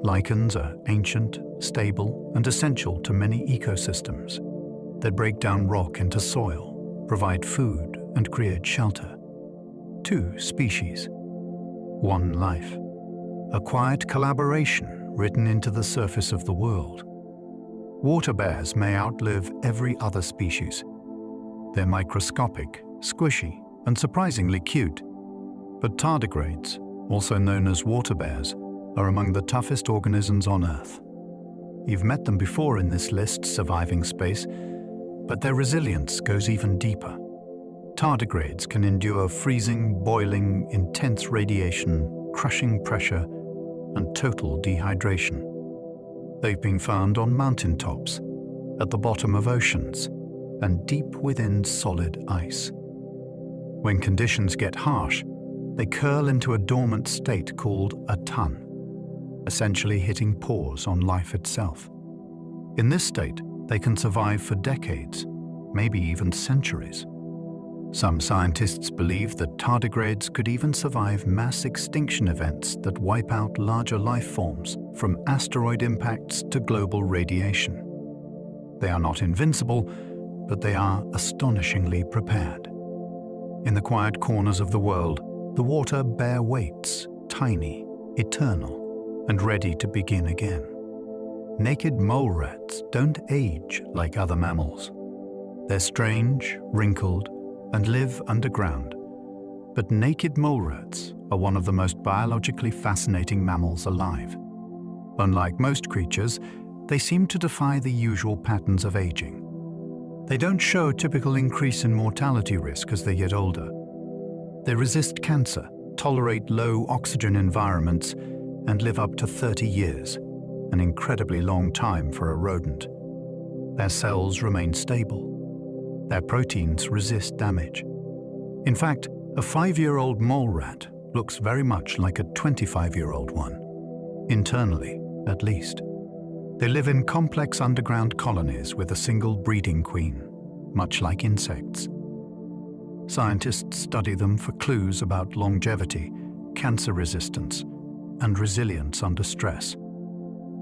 Lichens are ancient, stable, and essential to many ecosystems. They break down rock into soil, provide food, and create shelter. Two species, one life. A quiet collaboration written into the surface of the world. Water bears may outlive every other species. They're microscopic, squishy, and surprisingly cute. But tardigrades, also known as water bears, are among the toughest organisms on Earth. You've met them before in this list's surviving space, but their resilience goes even deeper. Tardigrades can endure freezing, boiling, intense radiation, crushing pressure, and total dehydration. They've been found on mountaintops, at the bottom of oceans, and deep within solid ice. When conditions get harsh, they curl into a dormant state called a ton, essentially hitting pause on life itself. In this state, they can survive for decades, maybe even centuries. Some scientists believe that tardigrades could even survive mass extinction events that wipe out larger life forms, from asteroid impacts to global radiation. They are not invincible, but they are astonishingly prepared. In the quiet corners of the world, the water bear waits, tiny, eternal, and ready to begin again. Naked mole rats don't age like other mammals. They're strange, wrinkled, and live underground. But naked mole rats are one of the most biologically fascinating mammals alive. Unlike most creatures, they seem to defy the usual patterns of aging. They don't show a typical increase in mortality risk as they get older. They resist cancer, tolerate low oxygen environments, and live up to 30 years, an incredibly long time for a rodent. Their cells remain stable. Their proteins resist damage. In fact, a 5-year-old mole rat looks very much like a 25-year-old one, internally at least. They live in complex underground colonies with a single breeding queen, much like insects. Scientists study them for clues about longevity, cancer resistance, and resilience under stress.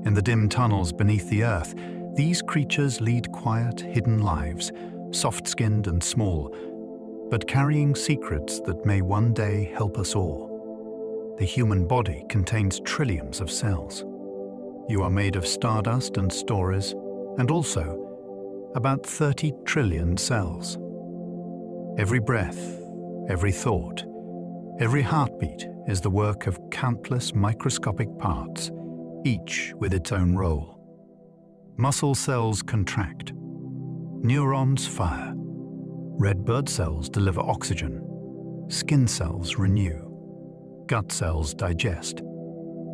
In the dim tunnels beneath the earth, these creatures lead quiet, hidden lives, soft-skinned and small, but carrying secrets that may one day help us all. The human body contains trillions of cells. You are made of stardust and stories, and also about 30 trillion cells. Every breath, every thought, every heartbeat is the work of countless microscopic parts, each with its own role. Muscle cells contract. Neurons fire. Red blood cells deliver oxygen. Skin cells renew. Gut cells digest.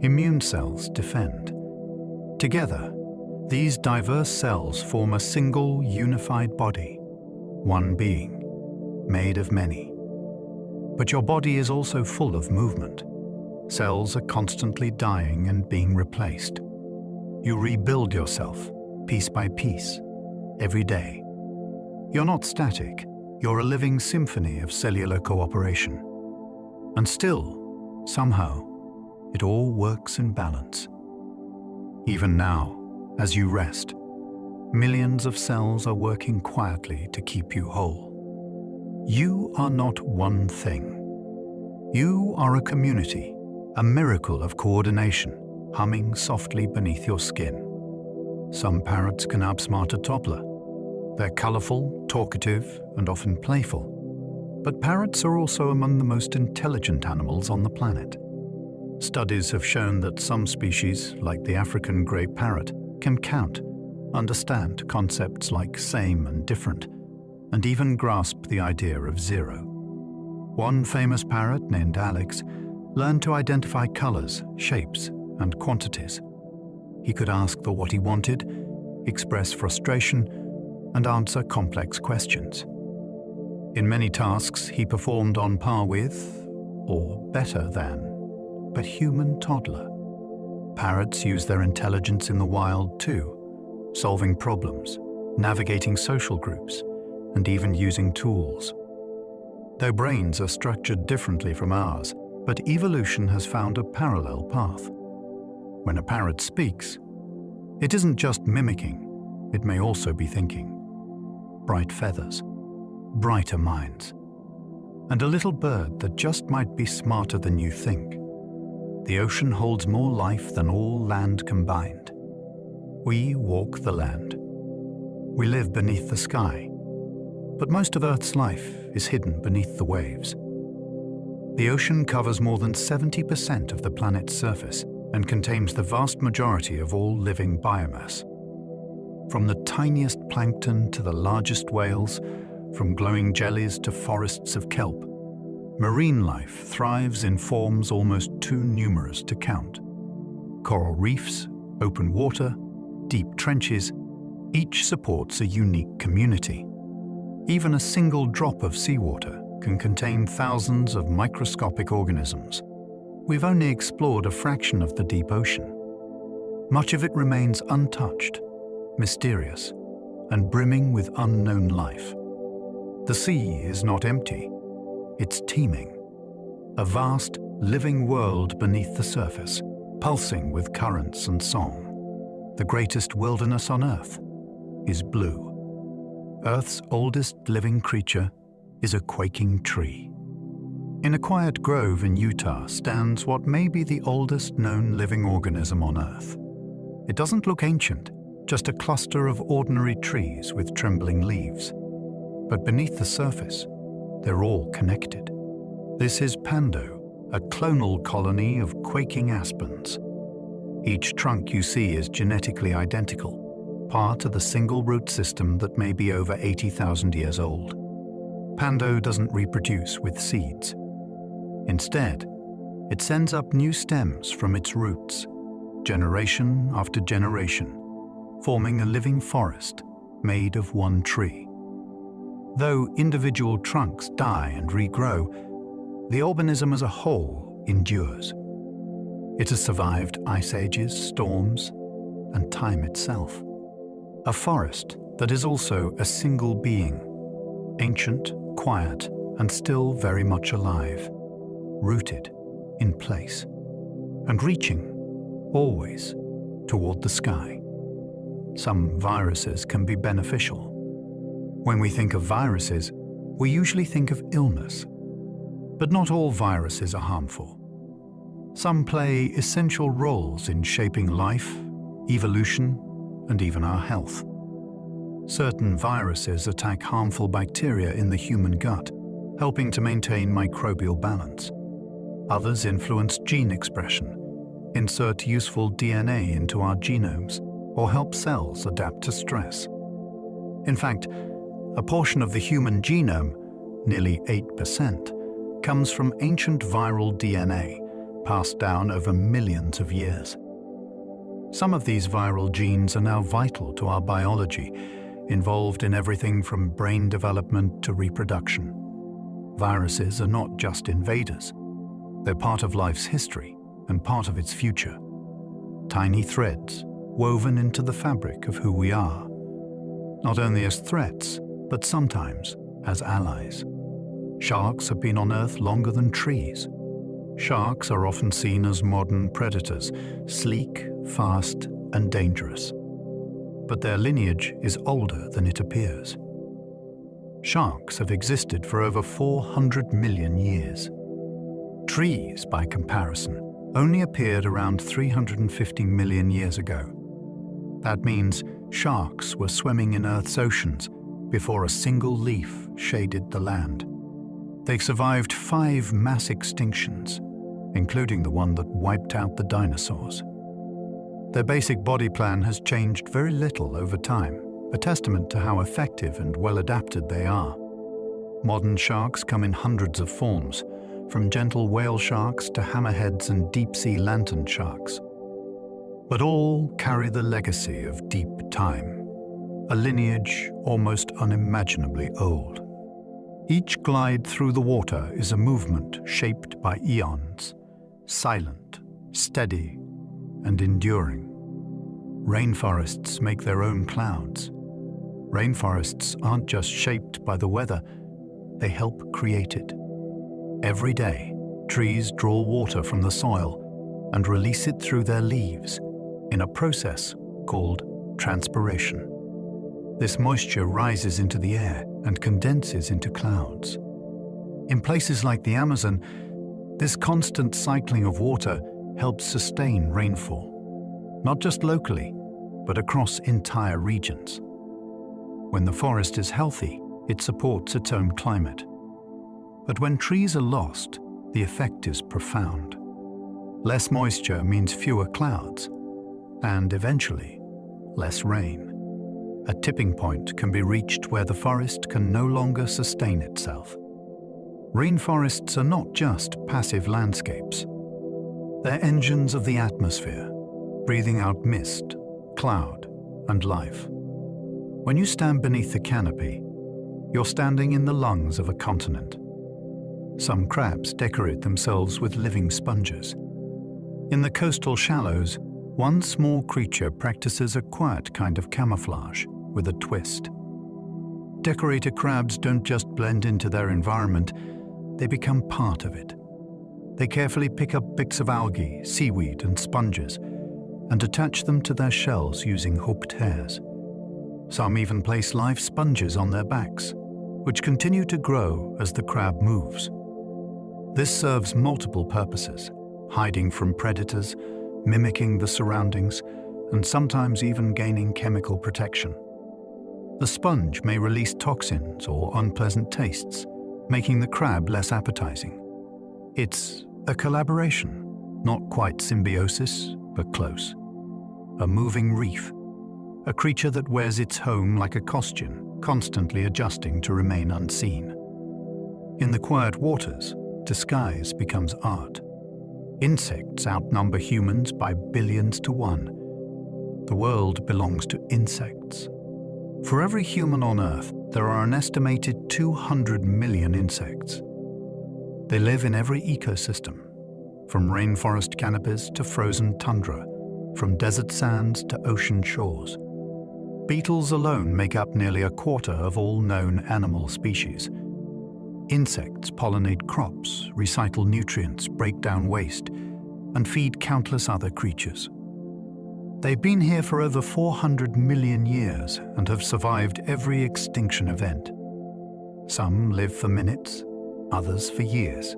Immune cells defend. Together, these diverse cells form a single unified body, one being, made of many. But your body is also full of movement. Cells are constantly dying and being replaced. You rebuild yourself, piece by piece, every day. You're not static, you're a living symphony of cellular cooperation. And still, somehow, it all works in balance. Even now, as you rest, millions of cells are working quietly to keep you whole. You are not one thing. You are a community, a miracle of coordination, humming softly beneath your skin. Some parrots can outsmart a toddler. They're colorful, talkative, and often playful. But parrots are also among the most intelligent animals on the planet. Studies have shown that some species, like the African grey parrot, can count, understand concepts like same and different, and even grasp the idea of zero. One famous parrot named Alex learned to identify colors, shapes, and quantities. He could ask for what he wanted, express frustration, and answer complex questions. In many tasks, he performed on par with, or better than, a human toddler. Parrots use their intelligence in the wild too, solving problems, navigating social groups, and even using tools. Their brains are structured differently from ours, but evolution has found a parallel path. When a parrot speaks, it isn't just mimicking, it may also be thinking. Bright feathers, brighter minds, and a little bird that just might be smarter than you think. The ocean holds more life than all land combined. We walk the land. We live beneath the sky, but most of Earth's life is hidden beneath the waves. The ocean covers more than 70% of the planet's surface and contains the vast majority of all living biomass. From the tiniest plankton to the largest whales, from glowing jellies to forests of kelp, marine life thrives in forms almost too numerous to count. Coral reefs, open water, deep trenches, each supports a unique community. Even a single drop of seawater can contain thousands of microscopic organisms. We've only explored a fraction of the deep ocean. Much of it remains untouched, mysterious, and brimming with unknown life. The sea is not empty. It's teeming. A vast, living world beneath the surface, pulsing with currents and song. The greatest wilderness on Earth. is blue. Earth's oldest living creature is a quaking tree. In a quiet grove in Utah stands what may be the oldest known living organism on Earth. It doesn't look ancient, just a cluster of ordinary trees with trembling leaves. But beneath the surface, they're all connected. This is Pando, a clonal colony of quaking aspens. Each trunk you see is genetically identical, part of the single root system that may be over 80,000 years old. Pando doesn't reproduce with seeds. Instead, it sends up new stems from its roots, generation after generation, forming a living forest made of one tree. Though individual trunks die and regrow, the organism as a whole endures. It has survived ice ages, storms, and time itself. A forest that is also a single being, ancient, quiet, and still very much alive, rooted in place, and reaching, always, toward the sky. Some viruses can be beneficial. When we think of viruses, we usually think of illness. But not all viruses are harmful. Some play essential roles in shaping life, evolution, and even our health. Certain viruses attack harmful bacteria in the human gut, helping to maintain microbial balance. Others influence gene expression, insert useful DNA into our genomes, or help cells adapt to stress. In fact, a portion of the human genome, nearly 8%, comes from ancient viral DNA, passed down over millions of years. Some of these viral genes are now vital to our biology, involved in everything from brain development to reproduction. Viruses are not just invaders. They're part of life's history and part of its future. Tiny threads woven into the fabric of who we are, not only as threats, but sometimes as allies. Sharks have been on Earth longer than trees. Sharks are often seen as modern predators, sleek, fast, and dangerous. But their lineage is older than it appears. Sharks have existed for over 400 million years. Trees, by comparison, only appeared around 350 million years ago. That means sharks were swimming in Earth's oceans before a single leaf shaded the land. They survived 5 mass extinctions, including the one that wiped out the dinosaurs. Their basic body plan has changed very little over time, a testament to how effective and well-adapted they are. Modern sharks come in hundreds of forms, from gentle whale sharks to hammerheads and deep-sea lantern sharks. But all carry the legacy of deep time, a lineage almost unimaginably old. Each glide through the water is a movement shaped by eons, silent, steady, and enduring. Rainforests make their own clouds. Rainforests aren't just shaped by the weather, they help create it. Every day, trees draw water from the soil and release it through their leaves in a process called transpiration. This moisture rises into the air and condenses into clouds. In places like the Amazon, this constant cycling of water helps sustain rainfall, not just locally, but across entire regions. When the forest is healthy, it supports its own climate. But when trees are lost, the effect is profound. Less moisture means fewer clouds, and eventually, less rain. A tipping point can be reached where the forest can no longer sustain itself. Rainforests are not just passive landscapes. They're engines of the atmosphere, breathing out mist, cloud, and life. When you stand beneath the canopy, you're standing in the lungs of a continent. Some crabs decorate themselves with living sponges. In the coastal shallows, one small creature practices a quiet kind of camouflage with a twist. Decorator crabs don't just blend into their environment, they become part of it. They carefully pick up bits of algae, seaweed, and sponges and attach them to their shells using hooked hairs. Some even place live sponges on their backs, which continue to grow as the crab moves. This serves multiple purposes: hiding from predators, mimicking the surroundings, and sometimes even gaining chemical protection. The sponge may release toxins or unpleasant tastes, making the crab less appetizing. It's a collaboration, not quite symbiosis, but close. A moving reef, a creature that wears its home like a costume, constantly adjusting to remain unseen. In the quiet waters, disguise becomes art. Insects outnumber humans by billions to one. The world belongs to insects. For every human on Earth, there are an estimated 200 million insects. They live in every ecosystem, from rainforest canopies to frozen tundra, from desert sands to ocean shores. Beetles alone make up nearly a quarter of all known animal species. Insects pollinate crops, recycle nutrients, break down waste, and feed countless other creatures. They've been here for over 400 million years and have survived every extinction event. Some live for minutes, others for years.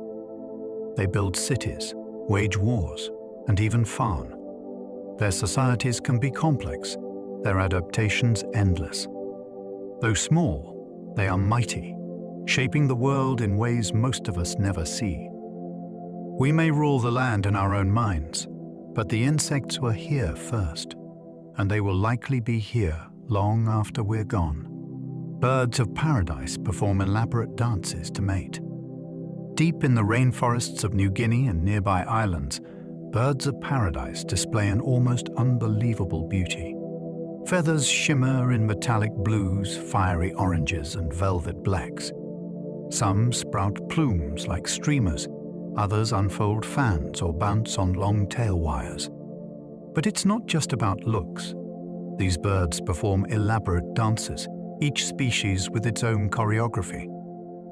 They build cities, wage wars, and even farm. Their societies can be complex, their adaptations endless. Though small, they are mighty, shaping the world in ways most of us never see. We may rule the land in our own minds, but the insects were here first, and they will likely be here long after we're gone. Birds of paradise perform elaborate dances to mate. Deep in the rainforests of New Guinea and nearby islands, birds of paradise display an almost unbelievable beauty. Feathers shimmer in metallic blues, fiery oranges, and velvet blacks. Some sprout plumes like streamers, others unfold fans or bounce on long tail wires. But it's not just about looks. These birds perform elaborate dances, each species with its own choreography.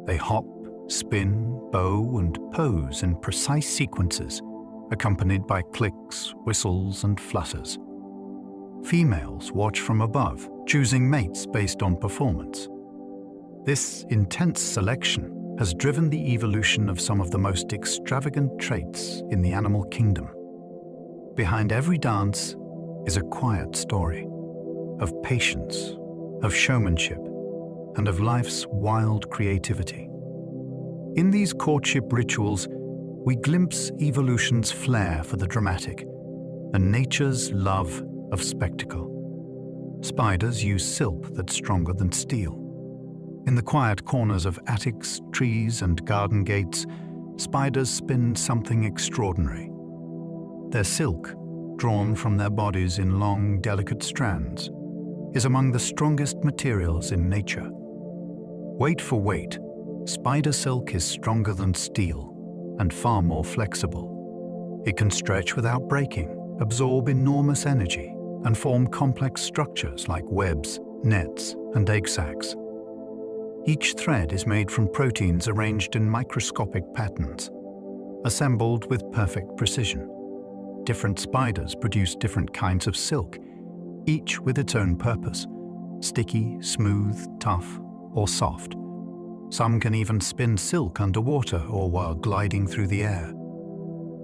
They hop, spin, bow, and pose in precise sequences, accompanied by clicks, whistles, and flutters. Females watch from above, choosing mates based on performance. This intense selection has driven the evolution of some of the most extravagant traits in the animal kingdom. Behind every dance is a quiet story of patience, of showmanship, and of life's wild creativity. In these courtship rituals, we glimpse evolution's flair for the dramatic and nature's love of spectacle. Spiders use silk that's stronger than steel. In the quiet corners of attics, trees, and garden gates, spiders spin something extraordinary. Their silk, drawn from their bodies in long, delicate strands, is among the strongest materials in nature. Weight for weight, spider silk is stronger than steel and far more flexible. It can stretch without breaking, absorb enormous energy, and form complex structures like webs, nets, and egg sacs. Each thread is made from proteins arranged in microscopic patterns, assembled with perfect precision. Different spiders produce different kinds of silk, each with its own purpose: sticky, smooth, tough, or soft. Some can even spin silk underwater or while gliding through the air.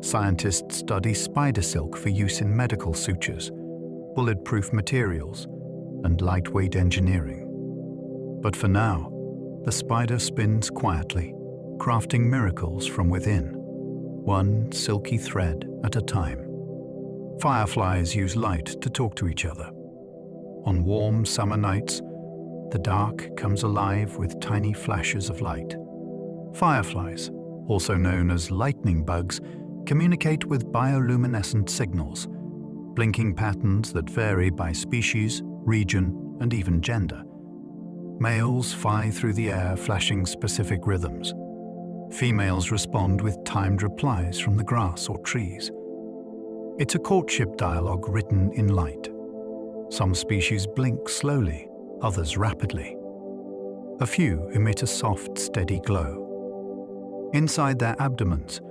Scientists study spider silk for use in medical sutures, bulletproof materials, and lightweight engineering. But for now, the spider spins quietly, crafting miracles from within, one silky thread at a time. Fireflies use light to talk to each other. On warm summer nights, the dark comes alive with tiny flashes of light. Fireflies, also known as lightning bugs, communicate with bioluminescent signals, blinking patterns that vary by species, region, and even gender. Males fly through the air flashing specific rhythms. Females respond with timed replies from the grass or trees. It's a courtship dialogue written in light. Some species blink slowly, others rapidly. A few emit a soft, steady glow. Inside their abdomens,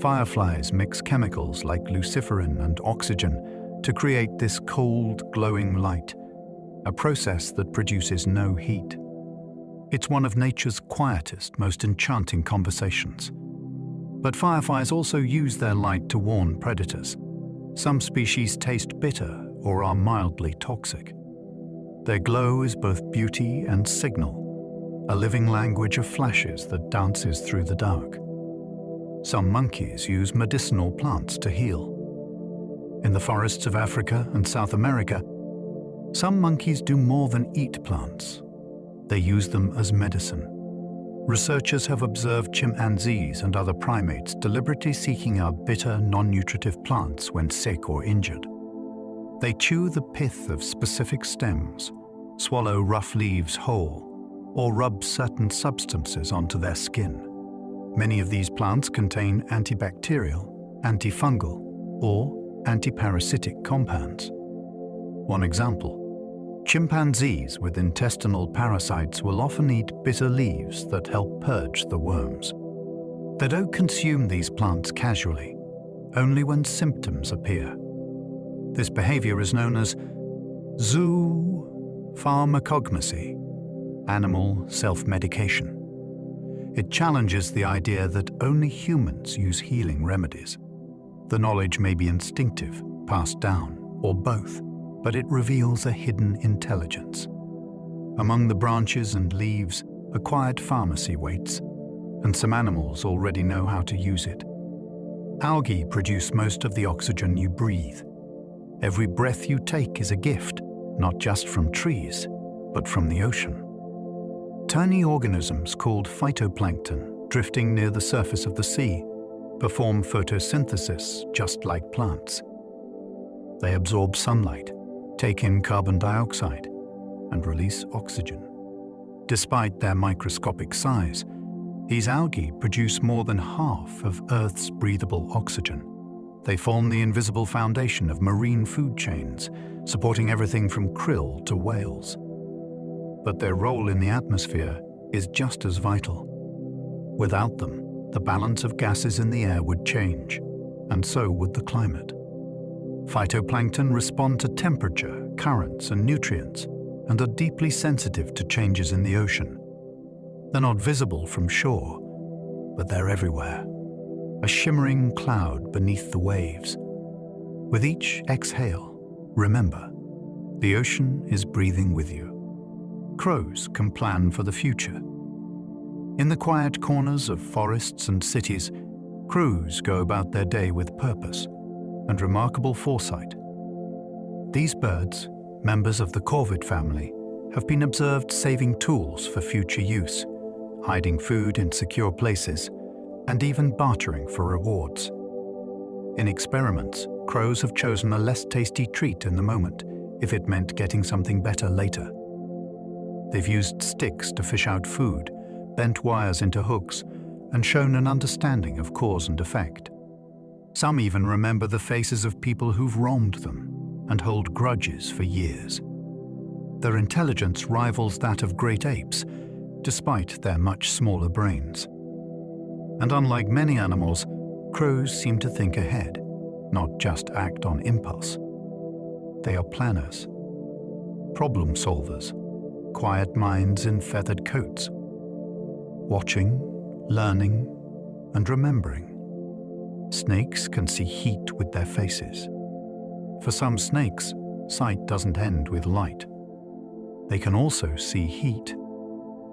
fireflies mix chemicals like luciferin and oxygen to create this cold, glowing light. a process that produces no heat. It's one of nature's quietest, most enchanting conversations. But fireflies also use their light to warn predators. Some species taste bitter or are mildly toxic. Their glow is both beauty and signal, a living language of flashes that dances through the dark. Some monkeys use medicinal plants to heal. In the forests of Africa and South America, some monkeys do more than eat plants. They use them as medicine. Researchers have observed chimpanzees and other primates deliberately seeking out bitter, non-nutritive plants when sick or injured. They chew the pith of specific stems, swallow rough leaves whole, or rub certain substances onto their skin. Many of these plants contain antibacterial, antifungal, or antiparasitic compounds. One example: chimpanzees with intestinal parasites will often eat bitter leaves that help purge the worms. They don't consume these plants casually, only when symptoms appear. This behavior is known as zoopharmacognosy, animal self-medication. It challenges the idea that only humans use healing remedies. The knowledge may be instinctive, passed down, or both, but it reveals a hidden intelligence. Among the branches and leaves, a quiet pharmacy waits, and some animals already know how to use it. Algae produce most of the oxygen you breathe. Every breath you take is a gift, not just from trees, but from the ocean. Tiny organisms called phytoplankton, drifting near the surface of the sea, perform photosynthesis just like plants. They absorb sunlight, take in carbon dioxide, and release oxygen. Despite their microscopic size, these algae produce more than half of Earth's breathable oxygen. They form the invisible foundation of marine food chains, supporting everything from krill to whales. But their role in the atmosphere is just as vital. Without them, the balance of gases in the air would change, and so would the climate. Phytoplankton respond to temperature, currents, and nutrients, and are deeply sensitive to changes in the ocean. They're not visible from shore, but they're everywhere. A shimmering cloud beneath the waves. With each exhale, remember, the ocean is breathing with you. Crows can plan for the future. In the quiet corners of forests and cities, crows go about their day with purpose and remarkable foresight. These birds, members of the corvid family, have been observed saving tools for future use, hiding food in secure places, and even bartering for rewards. In experiments, crows have chosen a less tasty treat in the moment if it meant getting something better later. They've used sticks to fish out food, bent wires into hooks, and shown an understanding of cause and effect. Some even remember the faces of people who've wronged them and hold grudges for years. Their intelligence rivals that of great apes, despite their much smaller brains. And unlike many animals, crows seem to think ahead, not just act on impulse. They are planners, problem solvers, quiet minds in feathered coats, watching, learning, and remembering. Snakes can see heat with their faces. For some snakes, sight doesn't end with light. They can also see heat.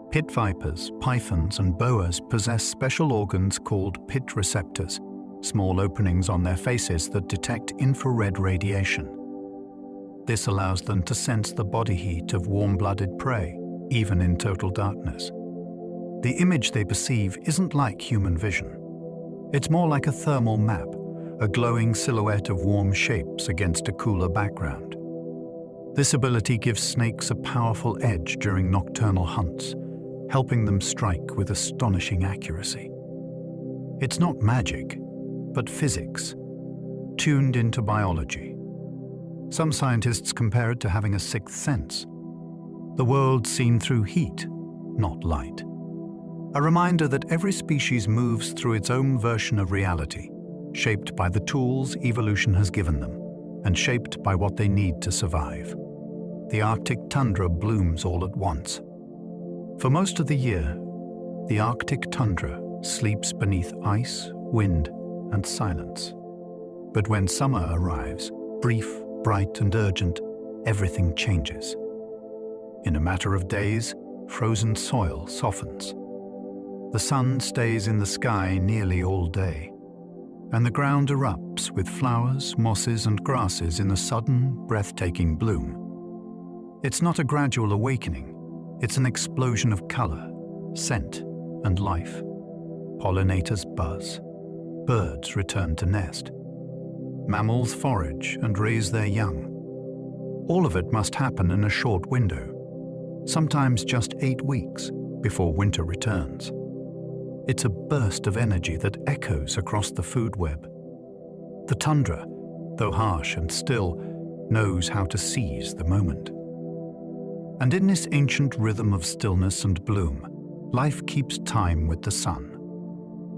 Pit vipers, pythons, and boas possess special organs called pit receptors, small openings on their faces that detect infrared radiation. This allows them to sense the body heat of warm-blooded prey, even in total darkness. The image they perceive isn't like human vision. It's more like a thermal map, a glowing silhouette of warm shapes against a cooler background. This ability gives snakes a powerful edge during nocturnal hunts, helping them strike with astonishing accuracy. It's not magic, but physics, tuned into biology. Some scientists compare it to having a sixth sense, the world seen through heat, not light. A reminder that every species moves through its own version of reality, shaped by the tools evolution has given them, and shaped by what they need to survive. the Arctic tundra blooms all at once. For most of the year, the Arctic tundra sleeps beneath ice, wind, and silence. But when summer arrives, brief, bright, and urgent, everything changes. In a matter of days, frozen soil softens. The sun stays in the sky nearly all day, and the ground erupts with flowers, mosses, and grasses in a sudden, breathtaking bloom. It's not a gradual awakening, it's an explosion of color, scent, and life. Pollinators buzz, birds return to nest, mammals forage and raise their young. All of it must happen in a short window, sometimes just 8 weeks before winter returns. It's a burst of energy that echoes across the food web. The tundra, though harsh and still, knows how to seize the moment. And in this ancient rhythm of stillness and bloom, life keeps time with the sun.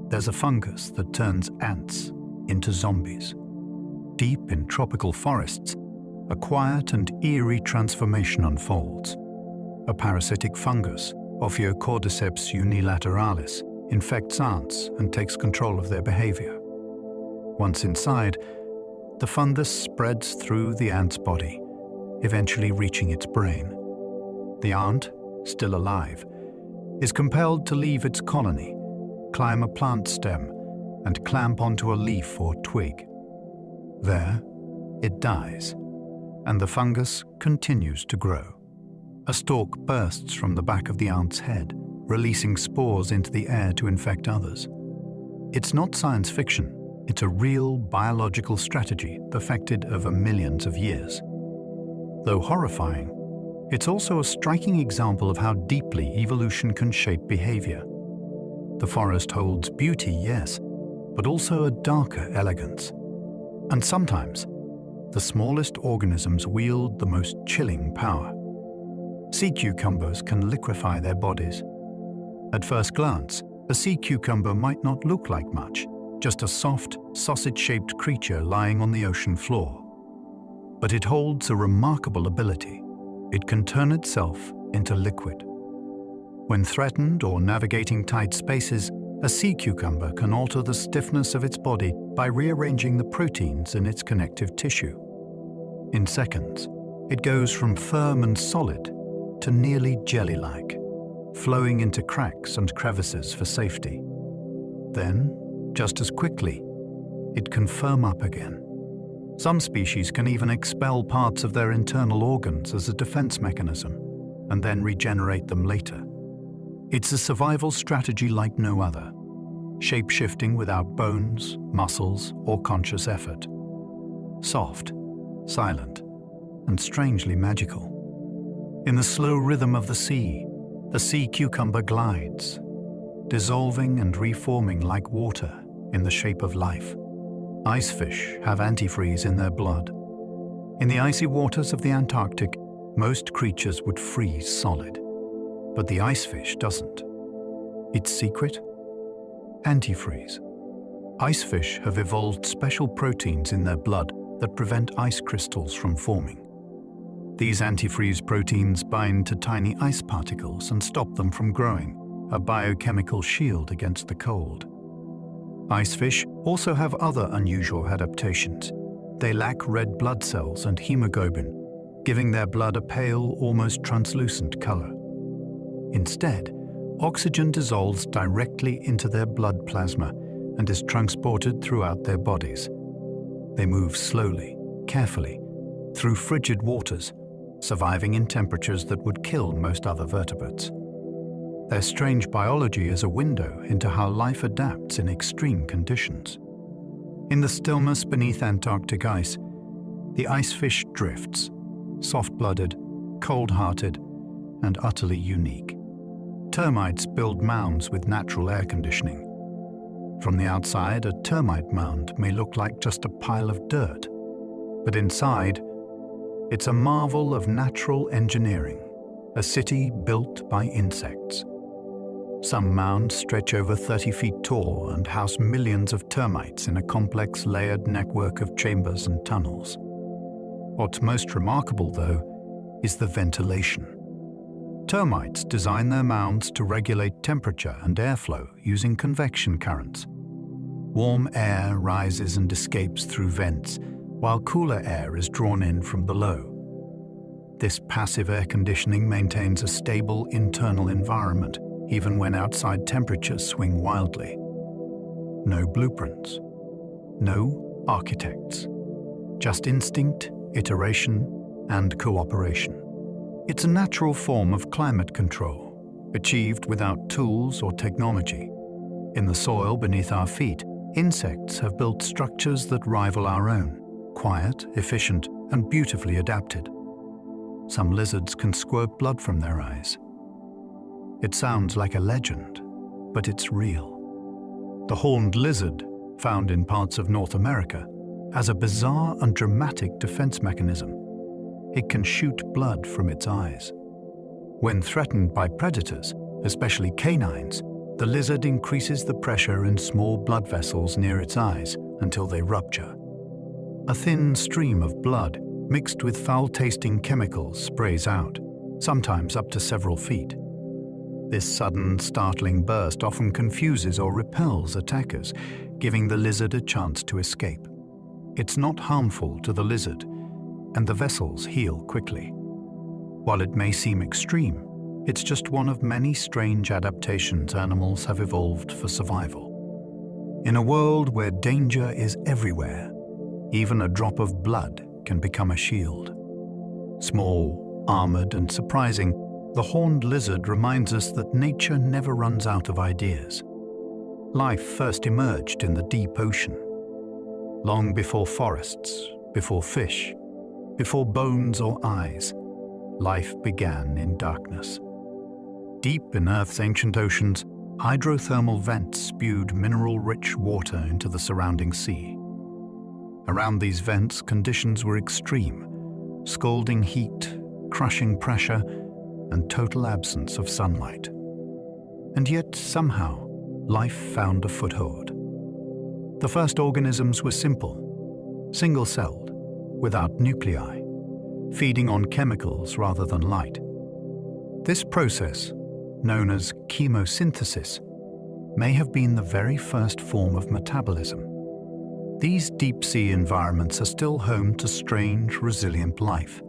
There's a fungus that turns ants into zombies. Deep in tropical forests, a quiet and eerie transformation unfolds. A parasitic fungus, Ophiocordyceps unilateralis, infects ants and takes control of their behavior. Once inside, the fungus spreads through the ant's body, eventually reaching its brain. The ant, still alive, is compelled to leave its colony, climb a plant stem, and clamp onto a leaf or twig. There, it dies, and the fungus continues to grow. A stalk bursts from the back of the ant's head, releasing spores into the air to infect others. It's not science fiction, it's a real biological strategy perfected over millions of years. Though horrifying, it's also a striking example of how deeply evolution can shape behavior. The forest holds beauty, yes, but also a darker elegance. And sometimes, the smallest organisms wield the most chilling power. Sea cucumbers can liquefy their bodies. At first glance, a sea cucumber might not look like much, just a soft, sausage-shaped creature lying on the ocean floor. But it holds a remarkable ability. It can turn itself into liquid. When threatened or navigating tight spaces, a sea cucumber can alter the stiffness of its body by rearranging the proteins in its connective tissue. In seconds, it goes from firm and solid to nearly jelly-like, flowing into cracks and crevices for safety. Then, just as quickly, it can firm up again. Some species can even expel parts of their internal organs as a defense mechanism, and then regenerate them later. It's a survival strategy like no other, shape-shifting without bones, muscles, or conscious effort. Soft, silent, and strangely magical. In the slow rhythm of the sea cucumber glides, dissolving and reforming like water in the shape of life. Icefish have antifreeze in their blood. In the icy waters of the Antarctic, most creatures would freeze solid, but the icefish doesn't. Its secret? Antifreeze. Icefish have evolved special proteins in their blood that prevent ice crystals from forming. These antifreeze proteins bind to tiny ice particles and stop them from growing, a biochemical shield against the cold. Icefish also have other unusual adaptations. They lack red blood cells and hemoglobin, giving their blood a pale, almost translucent color. Instead, oxygen dissolves directly into their blood plasma and is transported throughout their bodies. They move slowly, carefully, through frigid waters, surviving in temperatures that would kill most other vertebrates. Their strange biology is a window into how life adapts in extreme conditions. In the stillness beneath Antarctic ice, the icefish drifts, soft-blooded, cold-hearted, and utterly unique. Termites build mounds with natural air conditioning. From the outside, a termite mound may look like just a pile of dirt, but inside, it's a marvel of natural engineering, a city built by insects. Some mounds stretch over 30 feet tall and house millions of termites in a complex layered network of chambers and tunnels. What's most remarkable, though, is the ventilation. Termites design their mounds to regulate temperature and airflow using convection currents. Warm air rises and escapes through vents, while cooler air is drawn in from below. This passive air conditioning maintains a stable internal environment, even when outside temperatures swing wildly. No blueprints. No architects. Just instinct, iteration, and cooperation. It's a natural form of climate control, achieved without tools or technology. In the soil beneath our feet, insects have built structures that rival our own, quiet, efficient, and beautifully adapted. Some lizards can squirt blood from their eyes. It sounds like a legend, but it's real. The horned lizard, found in parts of North America, has a bizarre and dramatic defense mechanism. It can shoot blood from its eyes. When threatened by predators, especially canines, the lizard increases the pressure in small blood vessels near its eyes until they rupture. A thin stream of blood, mixed with foul-tasting chemicals, sprays out, sometimes up to several feet. This sudden, startling burst often confuses or repels attackers, giving the lizard a chance to escape. It's not harmful to the lizard, and the vessels heal quickly. While it may seem extreme, it's just one of many strange adaptations animals have evolved for survival. In a world where danger is everywhere, even a drop of blood can become a shield. Small, armored, and surprising, the horned lizard reminds us that nature never runs out of ideas. Life first emerged in the deep ocean. Long before forests, before fish, before bones or eyes, life began in darkness. Deep in Earth's ancient oceans, hydrothermal vents spewed mineral-rich water into the surrounding sea. Around these vents, conditions were extreme: scalding heat, crushing pressure, and total absence of sunlight. And yet, somehow, life found a foothold. The first organisms were simple, single-celled, without nuclei, feeding on chemicals rather than light. This process, known as chemosynthesis, may have been the very first form of metabolism. These deep-sea environments are still home to strange, resilient life: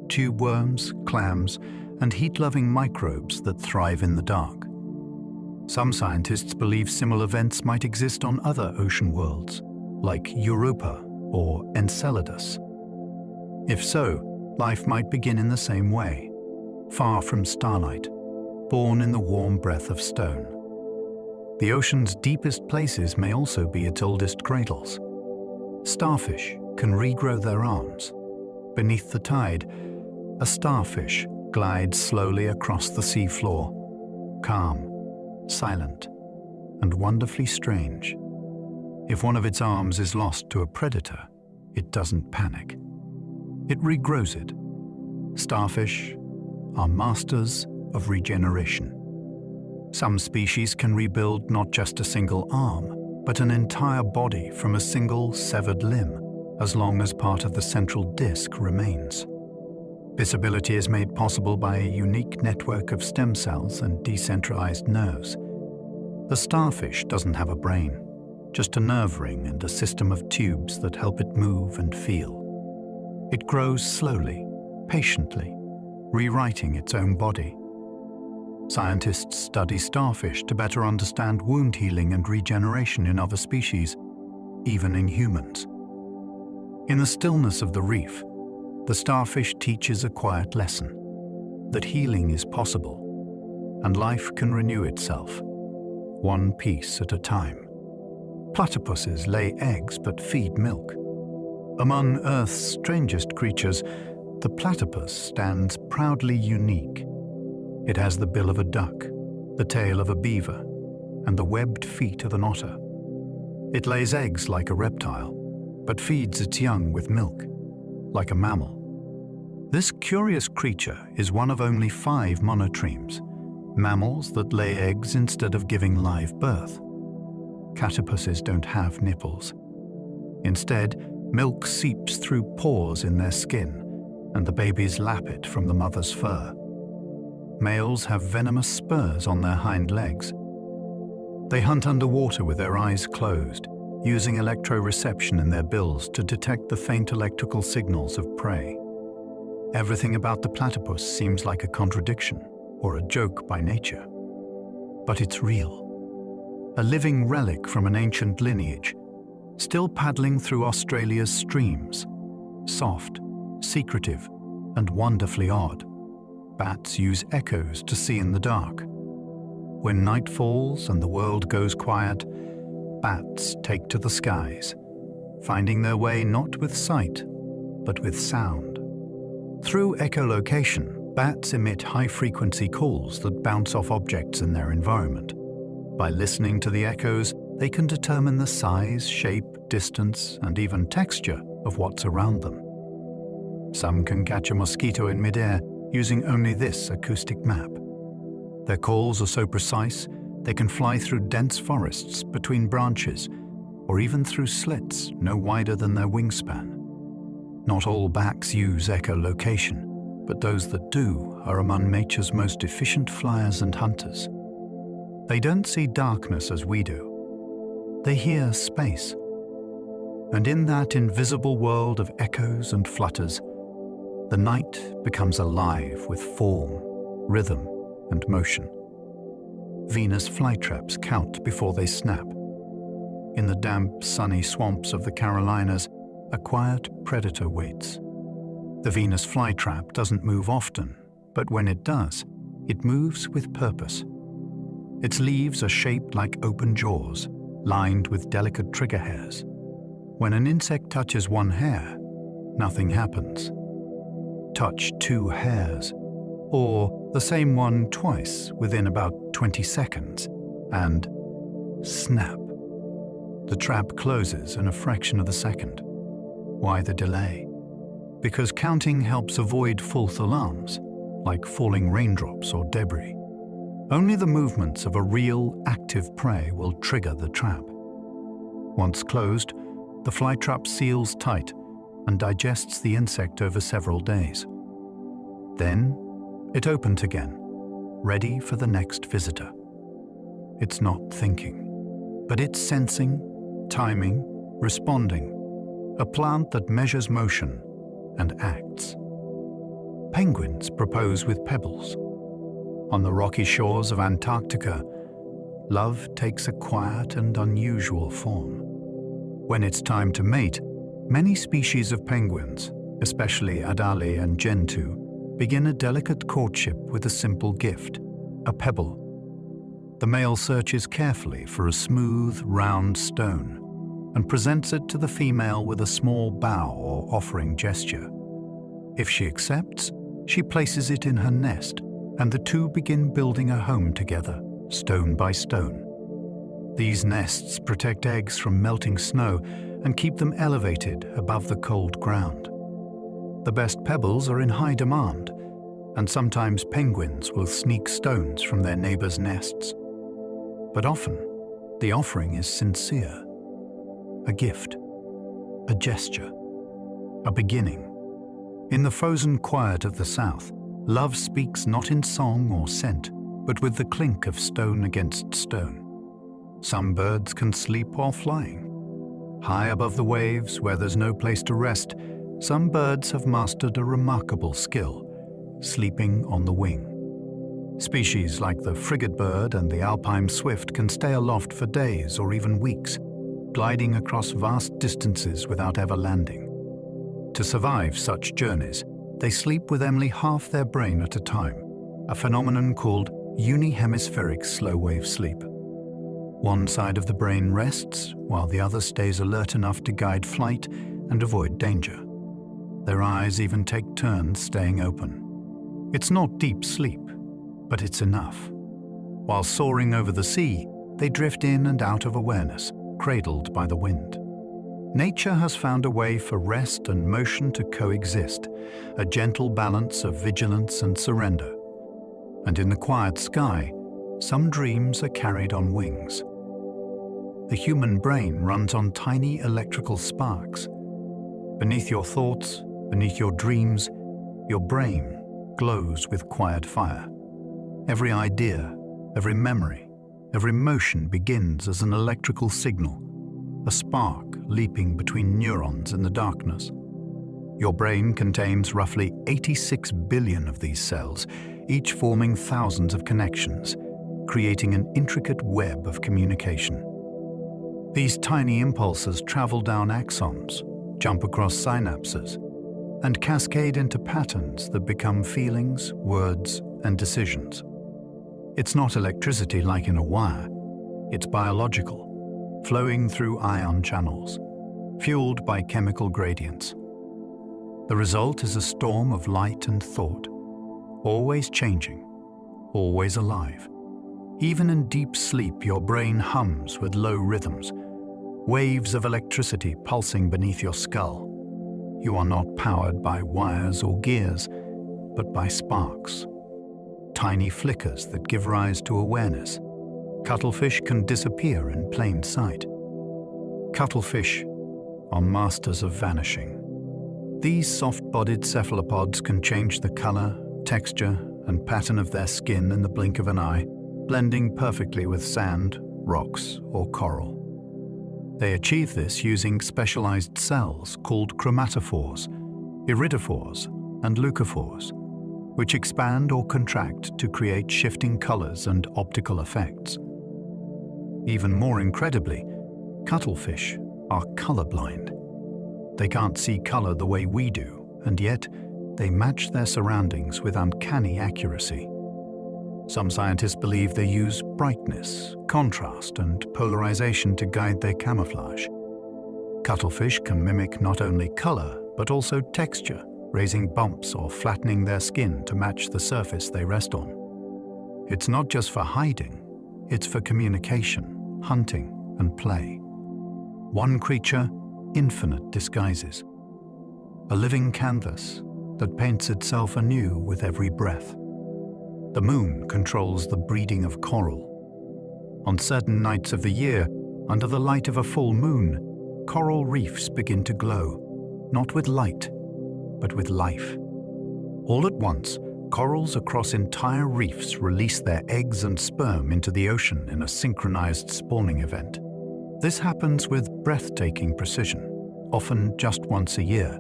tube worms, clams, and heat-loving microbes that thrive in the dark. Some scientists believe similar vents might exist on other ocean worlds, like Europa or Enceladus. If so, life might begin in the same way, far from starlight, born in the warm breath of stone. The ocean's deepest places may also be its oldest cradles. Starfish can regrow their arms. Beneath the tide, a starfish glides slowly across the sea floor, calm, silent, and wonderfully strange. If one of its arms is lost to a predator, it doesn't panic. It regrows it. Starfish are masters of regeneration. Some species can rebuild not just a single arm, but an entire body from a single severed limb, as long as part of the central disc remains. This ability is made possible by a unique network of stem cells and decentralized nerves. The starfish doesn't have a brain, just a nerve ring and a system of tubes that help it move and feel. It grows slowly, patiently, rewriting its own body. Scientists study starfish to better understand wound healing and regeneration in other species, even in humans. In the stillness of the reef, the starfish teaches a quiet lesson: that healing is possible, and life can renew itself, one piece at a time. Platypuses lay eggs but feed milk. Among Earth's strangest creatures, the platypus stands proudly unique. It has the bill of a duck, the tail of a beaver, and the webbed feet of an otter. It lays eggs like a reptile, but feeds its young with milk, like a mammal. This curious creature is one of only 5 monotremes, mammals that lay eggs instead of giving live birth. Platypuses don't have nipples. Instead, milk seeps through pores in their skin, and the babies lap it from the mother's fur. Males have venomous spurs on their hind legs. They hunt underwater with their eyes closed, using electroreception in their bills to detect the faint electrical signals of prey. Everything about the platypus seems like a contradiction or a joke by nature. But it's real. A living relic from an ancient lineage, still paddling through Australia's streams. Soft, secretive, and wonderfully odd. Bats use echoes to see in the dark. When night falls and the world goes quiet, bats take to the skies, finding their way not with sight, but with sound. Through echolocation, bats emit high-frequency calls that bounce off objects in their environment. By listening to the echoes, they can determine the size, shape, distance, and even texture of what's around them. Some can catch a mosquito in midair using only this acoustic map. Their calls are so precise, they can fly through dense forests, between branches, or even through slits no wider than their wingspan. Not all bats use echolocation, but those that do are among nature's most efficient flyers and hunters. They don't see darkness as we do. They hear space. And in that invisible world of echoes and flutters, the night becomes alive with form, rhythm, and motion. Venus flytraps count before they snap. In the damp, sunny swamps of the Carolinas, a quiet predator waits. The Venus flytrap doesn't move often, but when it does, it moves with purpose. Its leaves are shaped like open jaws, lined with delicate trigger hairs. When an insect touches one hair, nothing happens. Touch two hairs, or the same one twice within about 20 seconds, and snap. The trap closes in a fraction of a second. Why the delay? Because counting helps avoid false alarms, like falling raindrops or debris. Only the movements of a real, active prey will trigger the trap. Once closed, the flytrap seals tight and digests the insect over several days. Then, it opens again, ready for the next visitor. It's not thinking, but it's sensing, timing, responding, a plant that measures motion and acts. Penguins propose with pebbles. On the rocky shores of Antarctica, love takes a quiet and unusual form. When it's time to mate, many species of penguins, especially Adali and Gentoo, begin a delicate courtship with a simple gift, a pebble. The male searches carefully for a smooth, round stone and presents it to the female with a small bow or offering gesture. If she accepts, she places it in her nest, and the two begin building a home together, stone by stone. These nests protect eggs from melting snow and keep them elevated above the cold ground. The best pebbles are in high demand, and sometimes penguins will sneak stones from their neighbors' nests. But often, the offering is sincere. A gift, a gesture, a beginning. In the frozen quiet of the South, love speaks not in song or scent, but with the clink of stone against stone. Some birds can sleep while flying. High above the waves, where there's no place to rest, some birds have mastered a remarkable skill, sleeping on the wing. Species like the frigate bird and the alpine swift can stay aloft for days or even weeks, gliding across vast distances without ever landing. To survive such journeys, they sleep with only half their brain at a time, a phenomenon called unihemispheric slow-wave sleep. One side of the brain rests, while the other stays alert enough to guide flight and avoid danger. Their eyes even take turns staying open. It's not deep sleep, but it's enough. While soaring over the sea, they drift in and out of awareness, cradled by the wind. Nature has found a way for rest and motion to coexist, a gentle balance of vigilance and surrender. And in the quiet sky, some dreams are carried on wings. The human brain runs on tiny electrical sparks. Beneath your thoughts, beneath your dreams, your brain glows with quiet fire. Every idea, every memory, every motion begins as an electrical signal, a spark leaping between neurons in the darkness. Your brain contains roughly 86 billion of these cells, each forming thousands of connections, creating an intricate web of communication. These tiny impulses travel down axons, jump across synapses, and cascade into patterns that become feelings, words, and decisions. It's not electricity like in a wire. It's biological, flowing through ion channels, fueled by chemical gradients. The result is a storm of light and thought, always changing, always alive. Even in deep sleep, your brain hums with low rhythms, waves of electricity pulsing beneath your skull. You are not powered by wires or gears, but by sparks. Tiny flickers that give rise to awareness. Cuttlefish can disappear in plain sight. Cuttlefish are masters of vanishing. These soft-bodied cephalopods can change the color, texture, and pattern of their skin in the blink of an eye, blending perfectly with sand, rocks, or coral. They achieve this using specialized cells called chromatophores, iridophores, and leucophores, which expand or contract to create shifting colors and optical effects. Even more incredibly, cuttlefish are colorblind. They can't see color the way we do, and yet they match their surroundings with uncanny accuracy. Some scientists believe they use brightness, contrast, and polarization to guide their camouflage. Cuttlefish can mimic not only color, but also texture, raising bumps or flattening their skin to match the surface they rest on. It's not just for hiding, it's for communication, hunting, and play. One creature, infinite disguises. A living canvas that paints itself anew with every breath. The moon controls the breeding of coral. On certain nights of the year, under the light of a full moon, coral reefs begin to glow, not with light, but with life. All at once, corals across entire reefs release their eggs and sperm into the ocean in a synchronized spawning event. This happens with breathtaking precision, often just once a year,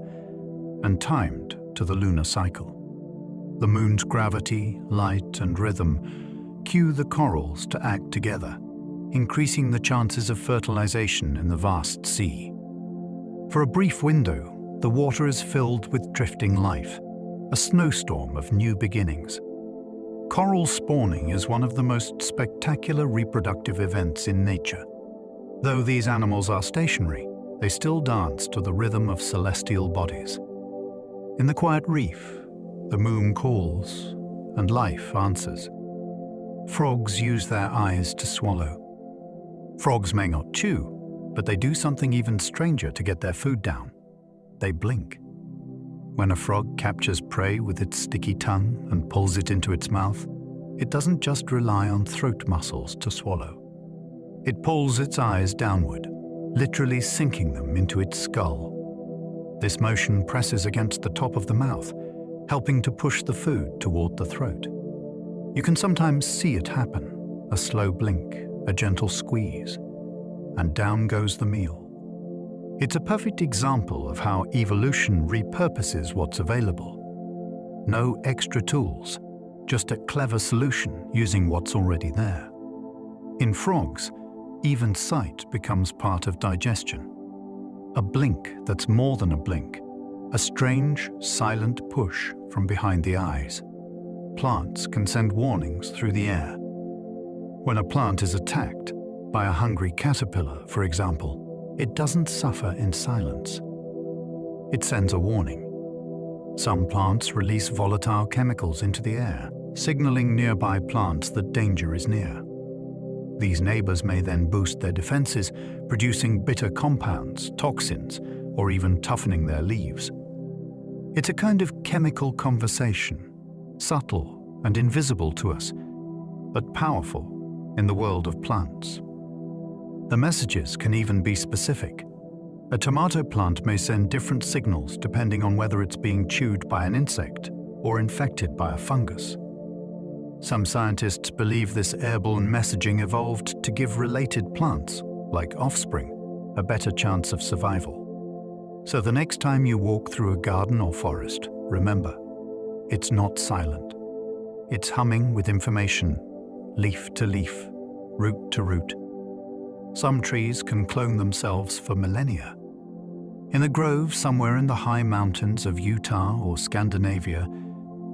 and timed to the lunar cycle. The moon's gravity, light, and rhythm cue the corals to act together, increasing the chances of fertilization in the vast sea. For a brief window, the water is filled with drifting life, a snowstorm of new beginnings. Coral spawning is one of the most spectacular reproductive events in nature. Though these animals are stationary, they still dance to the rhythm of celestial bodies. In the quiet reef, the moon calls, and life answers. Frogs use their eyes to swallow. Frogs may not chew, but they do something even stranger to get their food down. They blink. When a frog captures prey with its sticky tongue and pulls it into its mouth, it doesn't just rely on throat muscles to swallow. It pulls its eyes downward, literally sinking them into its skull. This motion presses against the top of the mouth, helping to push the food toward the throat. You can sometimes see it happen, a slow blink, a gentle squeeze, and down goes the meal. It's a perfect example of how evolution repurposes what's available. No extra tools, just a clever solution using what's already there. In frogs, even sight becomes part of digestion. A blink that's more than a blink, a strange, silent push from behind the eyes. Plants can send warnings through the air. When a plant is attacked by a hungry caterpillar, for example, it doesn't suffer in silence. It sends a warning. Some plants release volatile chemicals into the air, signaling nearby plants that danger is near. These neighbors may then boost their defenses, producing bitter compounds, toxins, or even toughening their leaves. It's a kind of chemical conversation, subtle and invisible to us, but powerful in the world of plants. The messages can even be specific. A tomato plant may send different signals depending on whether it's being chewed by an insect or infected by a fungus. Some scientists believe this airborne messaging evolved to give related plants, like offspring, a better chance of survival. So the next time you walk through a garden or forest, remember, it's not silent. It's humming with information, leaf to leaf, root to root. Some trees can clone themselves for millennia. In a grove somewhere in the high mountains of Utah or Scandinavia,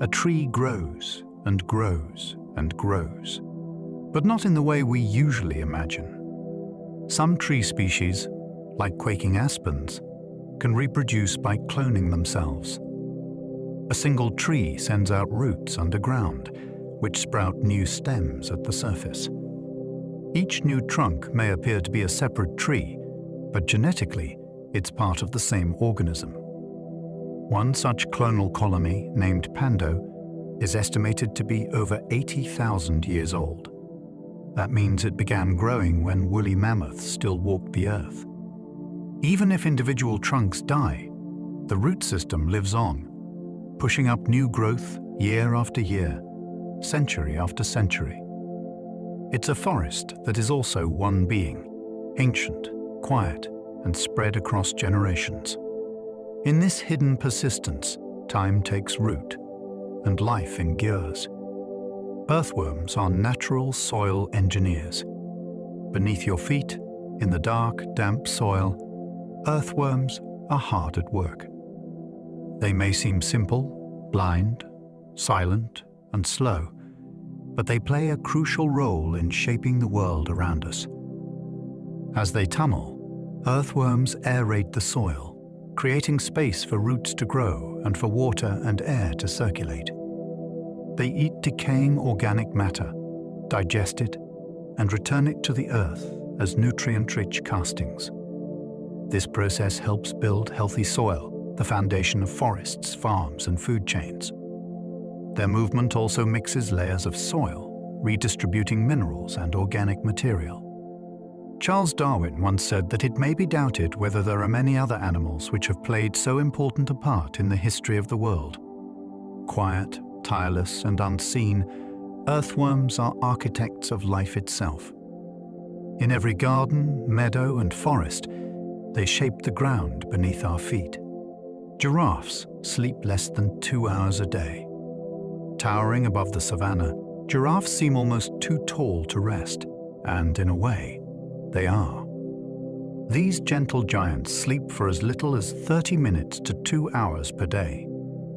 a tree grows and grows and grows, but not in the way we usually imagine. Some tree species, like quaking aspens, can reproduce by cloning themselves. A single tree sends out roots underground, which sprout new stems at the surface. Each new trunk may appear to be a separate tree, but genetically, it's part of the same organism. One such clonal colony, named Pando, is estimated to be over 80,000 years old. That means it began growing when woolly mammoths still walked the earth. Even if individual trunks die, the root system lives on, pushing up new growth year after year, century after century. It's a forest that is also one being, ancient, quiet, and spread across generations. In this hidden persistence, time takes root, and life endures. Earthworms are natural soil engineers. Beneath your feet, in the dark, damp soil, earthworms are hard at work. They may seem simple, blind, silent, and slow, but they play a crucial role in shaping the world around us. As they tunnel, earthworms aerate the soil, creating space for roots to grow and for water and air to circulate. They eat decaying organic matter, digest it, and return it to the earth as nutrient-rich castings. This process helps build healthy soil, the foundation of forests, farms, and food chains. Their movement also mixes layers of soil, redistributing minerals and organic material. Charles Darwin once said that it may be doubted whether there are many other animals which have played so important a part in the history of the world. Quiet, tireless, and unseen, earthworms are architects of life itself. In every garden, meadow, and forest, they shape the ground beneath our feet. Giraffes sleep less than 2 hours a day. Towering above the savannah, giraffes seem almost too tall to rest, and in a way, they are. These gentle giants sleep for as little as 30 minutes to 2 hours per day,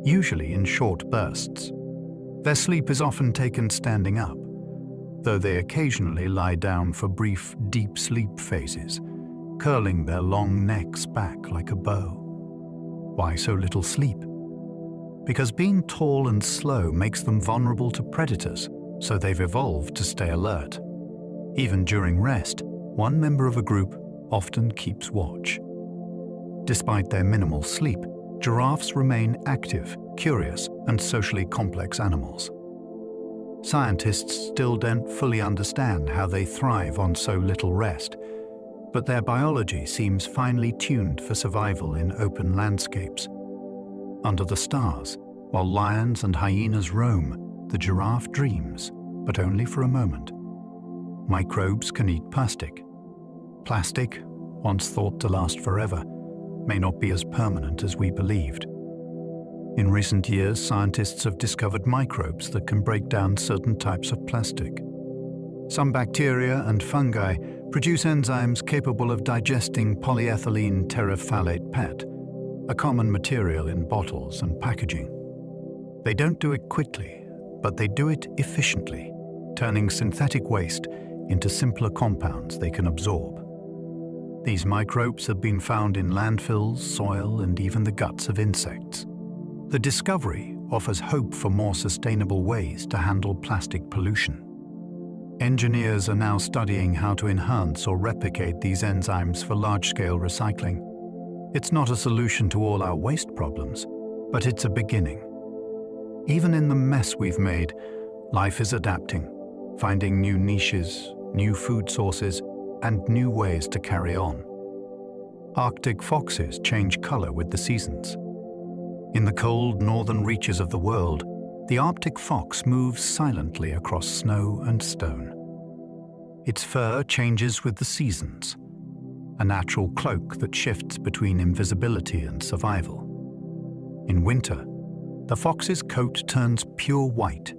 usually in short bursts. Their sleep is often taken standing up, though they occasionally lie down for brief, deep sleep phases, curling their long necks back like a bow. Why so little sleep? Because being tall and slow makes them vulnerable to predators, so they've evolved to stay alert. Even during rest, one member of a group often keeps watch. Despite their minimal sleep, giraffes remain active, curious, and socially complex animals. Scientists still don't fully understand how they thrive on so little rest, but their biology seems finely tuned for survival in open landscapes. Under the stars, while lions and hyenas roam, the giraffe dreams, but only for a moment. Microbes can eat plastic. Plastic, once thought to last forever, may not be as permanent as we believed. In recent years, scientists have discovered microbes that can break down certain types of plastic. Some bacteria and fungi produce enzymes capable of digesting polyethylene terephthalate PET, a common material in bottles and packaging. They don't do it quickly, but they do it efficiently, turning synthetic waste into simpler compounds they can absorb. These microbes have been found in landfills, soil, and even the guts of insects. The discovery offers hope for more sustainable ways to handle plastic pollution. Engineers are now studying how to enhance or replicate these enzymes for large-scale recycling. It's not a solution to all our waste problems, but it's a beginning. Even in the mess we've made, life is adapting, finding new niches, new food sources, and new ways to carry on. Arctic foxes change color with the seasons. In the cold northern reaches of the world, the Arctic fox moves silently across snow and stone. Its fur changes with the seasons, a natural cloak that shifts between invisibility and survival. In winter, the fox's coat turns pure white,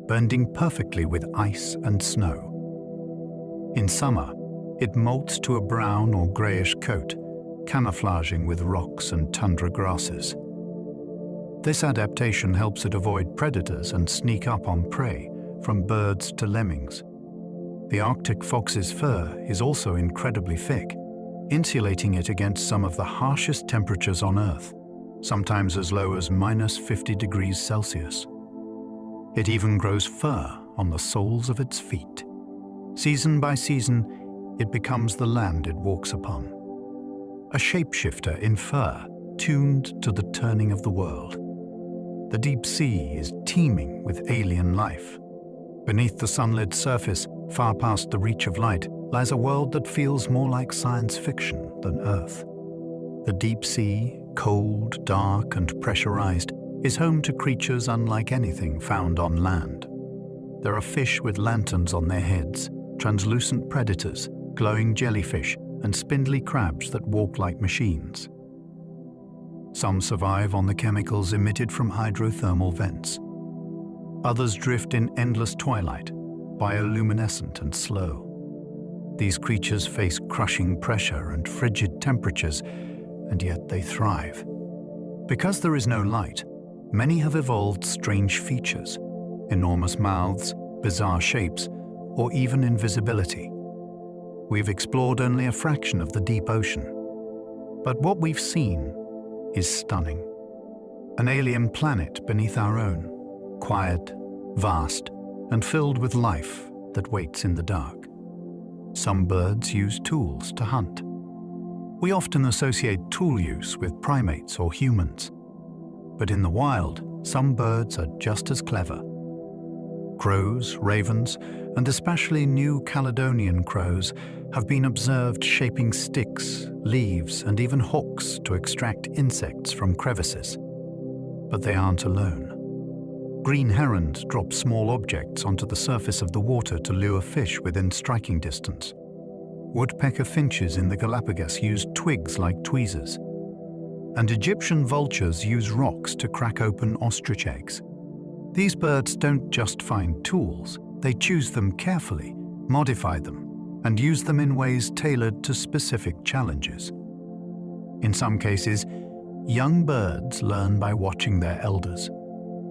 blending perfectly with ice and snow. In summer, it molts to a brown or greyish coat, camouflaging with rocks and tundra grasses. This adaptation helps it avoid predators and sneak up on prey, from birds to lemmings. The Arctic fox's fur is also incredibly thick, insulating it against some of the harshest temperatures on Earth, sometimes as low as -50 degrees Celsius. It even grows fur on the soles of its feet. Season by season, it becomes the land it walks upon. A shapeshifter in fur, tuned to the turning of the world. The deep sea is teeming with alien life. Beneath the sunlit surface, far past the reach of light, lies a world that feels more like science fiction than Earth. The deep sea, cold, dark, and pressurized, is home to creatures unlike anything found on land. There are fish with lanterns on their heads, translucent predators, glowing jellyfish, and spindly crabs that walk like machines. Some survive on the chemicals emitted from hydrothermal vents. Others drift in endless twilight, bioluminescent and slow. These creatures face crushing pressure and frigid temperatures, and yet they thrive. Because there is no light, many have evolved strange features, enormous mouths, bizarre shapes, or even invisibility. We've explored only a fraction of the deep ocean, but what we've seen is stunning. An alien planet beneath our own, quiet, vast, and filled with life that waits in the dark. Some birds use tools to hunt. We often associate tool use with primates or humans, but in the wild, some birds are just as clever. Crows, ravens, and especially New Caledonian crows have been observed shaping sticks, leaves, and even hooks to extract insects from crevices. But they aren't alone. Green herons drop small objects onto the surface of the water to lure fish within striking distance. Woodpecker finches in the Galapagos use twigs like tweezers. And Egyptian vultures use rocks to crack open ostrich eggs. These birds don't just find tools, they choose them carefully, modify them, and use them in ways tailored to specific challenges. In some cases, young birds learn by watching their elders,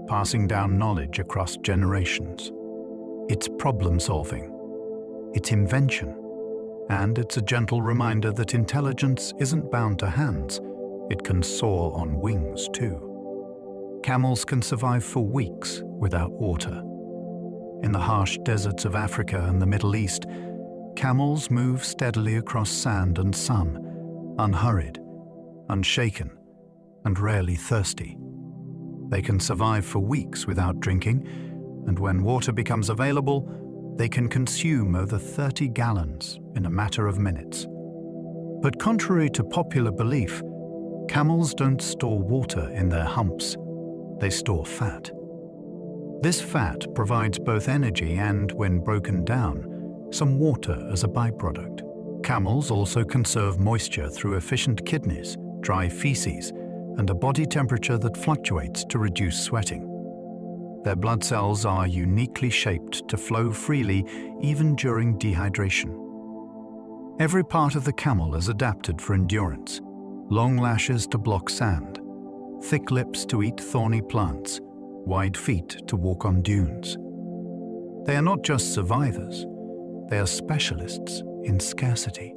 passing down knowledge across generations. It's problem-solving, it's invention, and it's a gentle reminder that intelligence isn't bound to hands, it can soar on wings too. Camels can survive for weeks without water. In the harsh deserts of Africa and the Middle East, camels move steadily across sand and sun, unhurried, unshaken, and rarely thirsty. They can survive for weeks without drinking, and when water becomes available, they can consume over 30 gallons in a matter of minutes. But contrary to popular belief, camels don't store water in their humps. They store fat. This fat provides both energy and, when broken down, some water as a byproduct. Camels also conserve moisture through efficient kidneys, dry feces, and a body temperature that fluctuates to reduce sweating. Their blood cells are uniquely shaped to flow freely even during dehydration. Every part of the camel is adapted for endurance. Long lashes to block sand, thick lips to eat thorny plants, wide feet to walk on dunes. They are not just survivors, they are specialists in scarcity.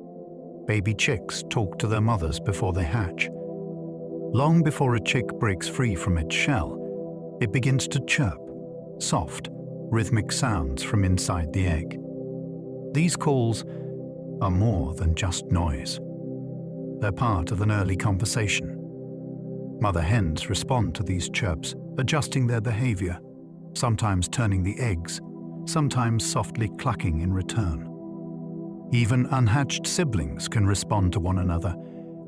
Baby chicks talk to their mothers before they hatch. Long before a chick breaks free from its shell, it begins to chirp, soft, rhythmic sounds from inside the egg. These calls are more than just noise. They're part of an early conversation. Mother hens respond to these chirps, adjusting their behavior, sometimes turning the eggs, sometimes softly clucking in return. Even unhatched siblings can respond to one another,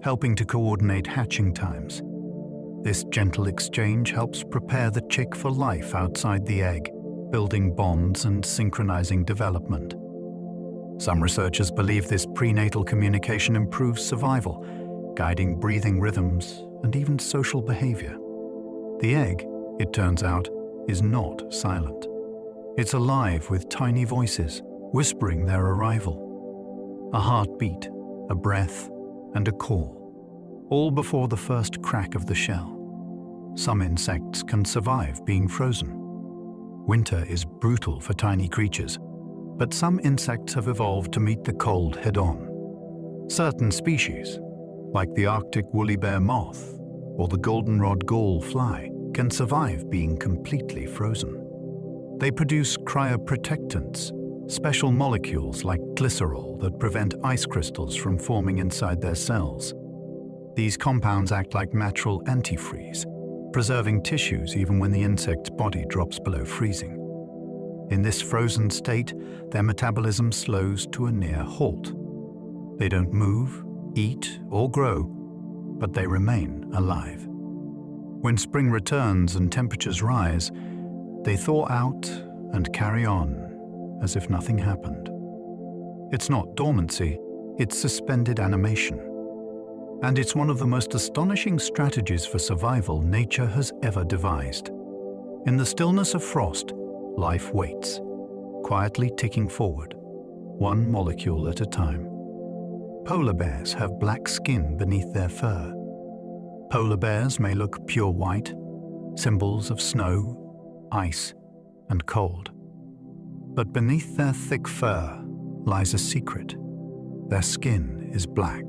helping to coordinate hatching times. This gentle exchange helps prepare the chick for life outside the egg, building bonds and synchronizing development. Some researchers believe this prenatal communication improves survival, guiding breathing rhythms and even social behavior. The egg, it turns out, is not silent. It's alive with tiny voices, whispering their arrival. A heartbeat, a breath, and a call, all before the first crack of the shell. Some insects can survive being frozen. Winter is brutal for tiny creatures, but some insects have evolved to meet the cold head-on. Certain species, like the Arctic woolly bear moth or the goldenrod gall fly, can survive being completely frozen. They produce cryoprotectants, special molecules like glycerol that prevent ice crystals from forming inside their cells. These compounds act like natural antifreeze, preserving tissues even when the insect's body drops below freezing. In this frozen state, their metabolism slows to a near halt. They don't move, eat, or grow, but they remain alive. When spring returns and temperatures rise, they thaw out and carry on as if nothing happened. It's not dormancy, it's suspended animation. And it's one of the most astonishing strategies for survival nature has ever devised. In the stillness of frost, life waits, quietly ticking forward, one molecule at a time. Polar bears have black skin beneath their fur. Polar bears may look pure white, symbols of snow, ice, and cold. But beneath their thick fur lies a secret. Their skin is black.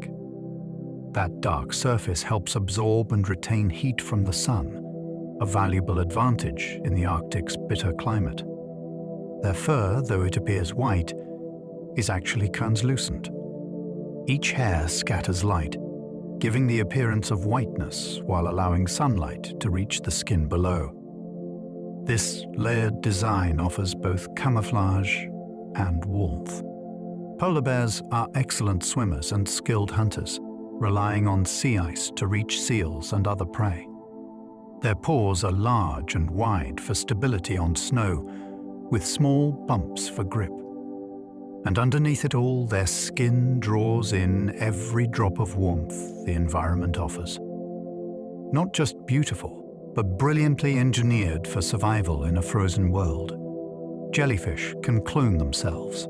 That dark surface helps absorb and retain heat from the sun, a valuable advantage in the Arctic's bitter climate. Their fur, though it appears white, is actually translucent. Each hair scatters light, giving the appearance of whiteness while allowing sunlight to reach the skin below. This layered design offers both camouflage and warmth. Polar bears are excellent swimmers and skilled hunters, relying on sea ice to reach seals and other prey. Their paws are large and wide for stability on snow, with small bumps for grip. And underneath it all, their skin draws in every drop of warmth the environment offers. Not just beautiful, but brilliantly engineered for survival in a frozen world. Jellyfish can clone themselves.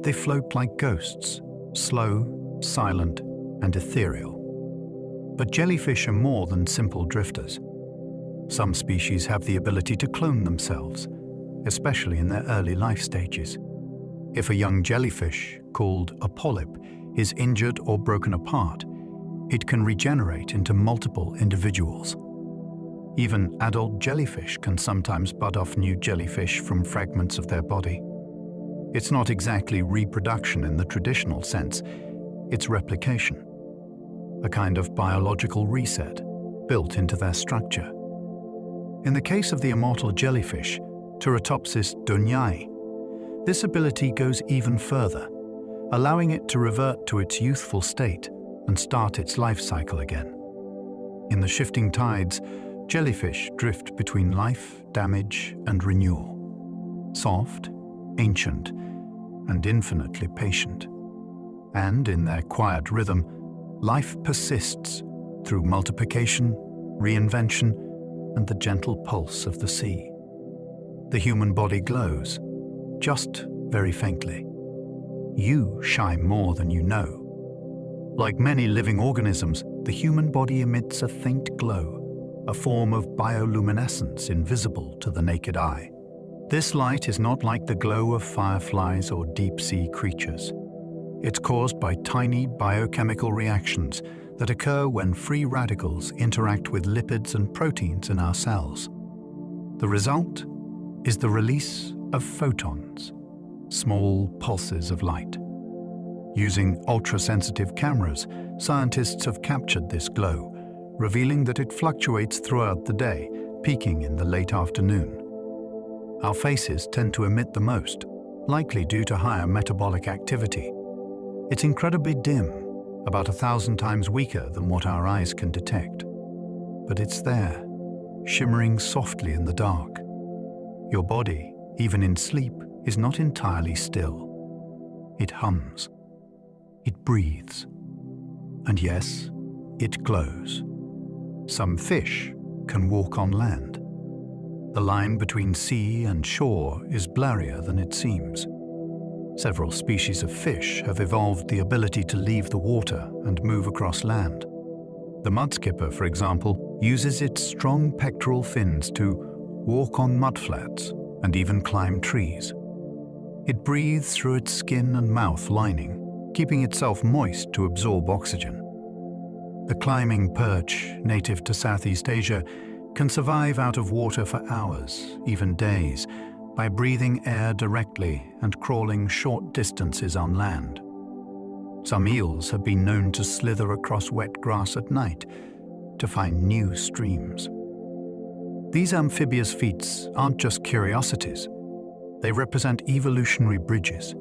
They float like ghosts, slow, silent, and ethereal. But jellyfish are more than simple drifters. Some species have the ability to clone themselves, especially in their early life stages. If a young jellyfish, called a polyp, is injured or broken apart, it can regenerate into multiple individuals. Even adult jellyfish can sometimes bud off new jellyfish from fragments of their body. It's not exactly reproduction in the traditional sense, it's replication, a kind of biological reset built into their structure. In the case of the immortal jellyfish, Turritopsis dohnii, this ability goes even further, allowing it to revert to its youthful state and start its life cycle again. In the shifting tides, jellyfish drift between life, damage, and renewal. Soft, ancient, and infinitely patient. And in their quiet rhythm, life persists through multiplication, reinvention, and the gentle pulse of the sea. The human body glows, just very faintly. You shine more than you know. Like many living organisms, the human body emits a faint glow, a form of bioluminescence invisible to the naked eye. This light is not like the glow of fireflies or deep-sea creatures. It's caused by tiny biochemical reactions that occur when free radicals interact with lipids and proteins in our cells. The result is the release of photons, small pulses of light. Using ultra-sensitive cameras, scientists have captured this glow, revealing that it fluctuates throughout the day, peaking in the late afternoon. Our faces tend to emit the most, likely due to higher metabolic activity. It's incredibly dim, about 1,000 times weaker than what our eyes can detect. but it's there, shimmering softly in the dark. Your body, even in sleep, is not entirely still. It hums. It breathes. And yes, it glows. Some fish can walk on land. The line between sea and shore is blurrier than it seems. Several species of fish have evolved the ability to leave the water and move across land. The mudskipper, for example, uses its strong pectoral fins to walk on mudflats and even climb trees. It breathes through its skin and mouth lining, keeping itself moist to absorb oxygen. The climbing perch, native to Southeast Asia, can survive out of water for hours, even days, by breathing air directly and crawling short distances on land. Some eels have been known to slither across wet grass at night to find new streams. These amphibious feats aren't just curiosities. They represent evolutionary bridges,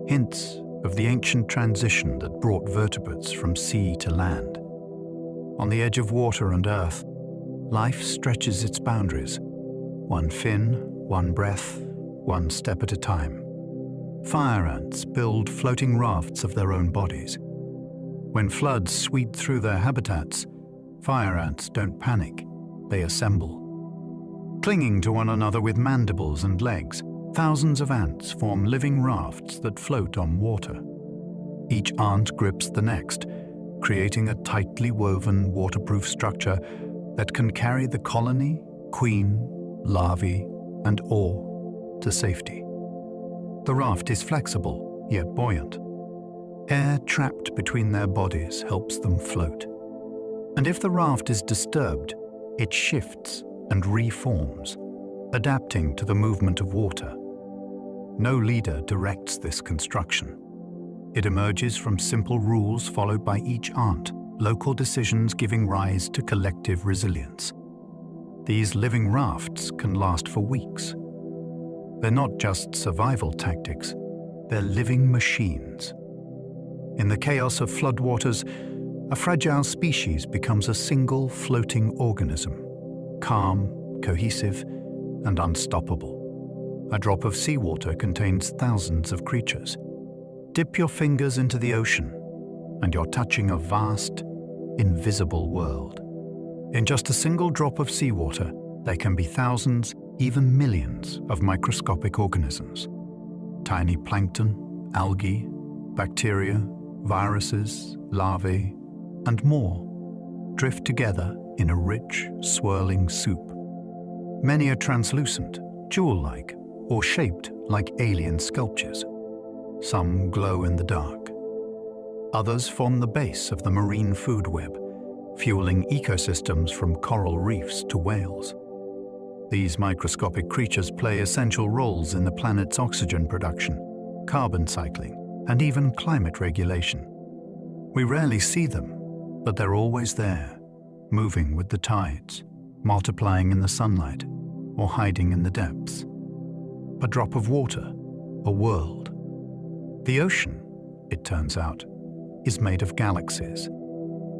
hints of the ancient transition that brought vertebrates from sea to land. On the edge of water and earth, life stretches its boundaries, one fin, one breath, one step at a time. Fire ants build floating rafts of their own bodies. When floods sweep through their habitats, fire ants don't panic, they assemble. Clinging to one another with mandibles and legs, thousands of ants form living rafts that float on water. Each ant grips the next, creating a tightly woven waterproof structure that can carry the colony, queen, larvae, and ore to safety. The raft is flexible, yet buoyant. Air trapped between their bodies helps them float. And if the raft is disturbed, it shifts and reforms, adapting to the movement of water. No leader directs this construction. It emerges from simple rules followed by each ant, local decisions giving rise to collective resilience. These living rafts can last for weeks. They're not just survival tactics, they're living machines. In the chaos of floodwaters, a fragile species becomes a single floating organism, calm, cohesive, and unstoppable. A drop of seawater contains thousands of creatures. Dip your fingers into the ocean, and you're touching a vast, invisible world. In just a single drop of seawater, there can be thousands, even millions of microscopic organisms. Tiny plankton, algae, bacteria, viruses, larvae, and more drift together in a rich, swirling soup. Many are translucent, jewel-like, or shaped like alien sculptures. Some glow in the dark. Others form the base of the marine food web, fueling ecosystems from coral reefs to whales. These microscopic creatures play essential roles in the planet's oxygen production, carbon cycling, and even climate regulation. We rarely see them, but they're always there, moving with the tides, multiplying in the sunlight, or hiding in the depths. A drop of water, a world. The ocean, it turns out, is made of galaxies.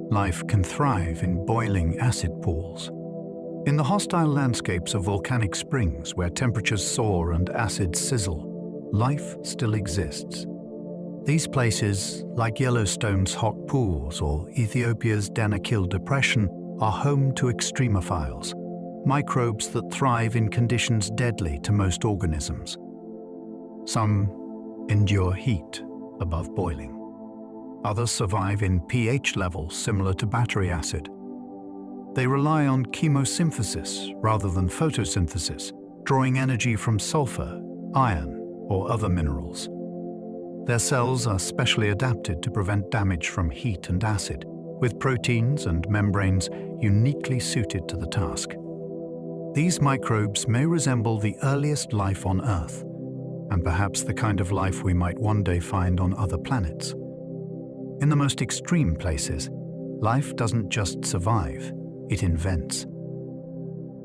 Life can thrive in boiling acid pools. In the hostile landscapes of volcanic springs where temperatures soar and acids sizzle, life still exists. These places, like Yellowstone's hot pools or Ethiopia's Danakil Depression, are home to extremophiles, microbes that thrive in conditions deadly to most organisms. Some endure heat above boiling. Others survive in pH levels similar to battery acid. They rely on chemosynthesis rather than photosynthesis, drawing energy from sulfur, iron, or other minerals. Their cells are specially adapted to prevent damage from heat and acid, with proteins and membranes uniquely suited to the task. These microbes may resemble the earliest life on Earth, and perhaps the kind of life we might one day find on other planets. In the most extreme places, life doesn't just survive, it invents.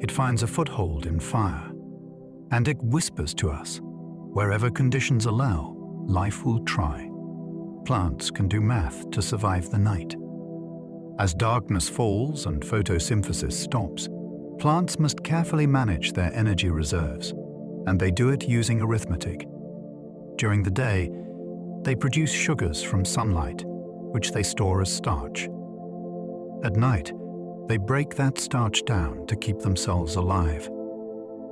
It finds a foothold in fire, and it whispers to us, wherever conditions allow, life will try. Plants can do math to survive the night. As darkness falls and photosynthesis stops, plants must carefully manage their energy reserves, and they do it using arithmetic. During the day, they produce sugars from sunlight, which they store as starch. At night, they break that starch down to keep themselves alive.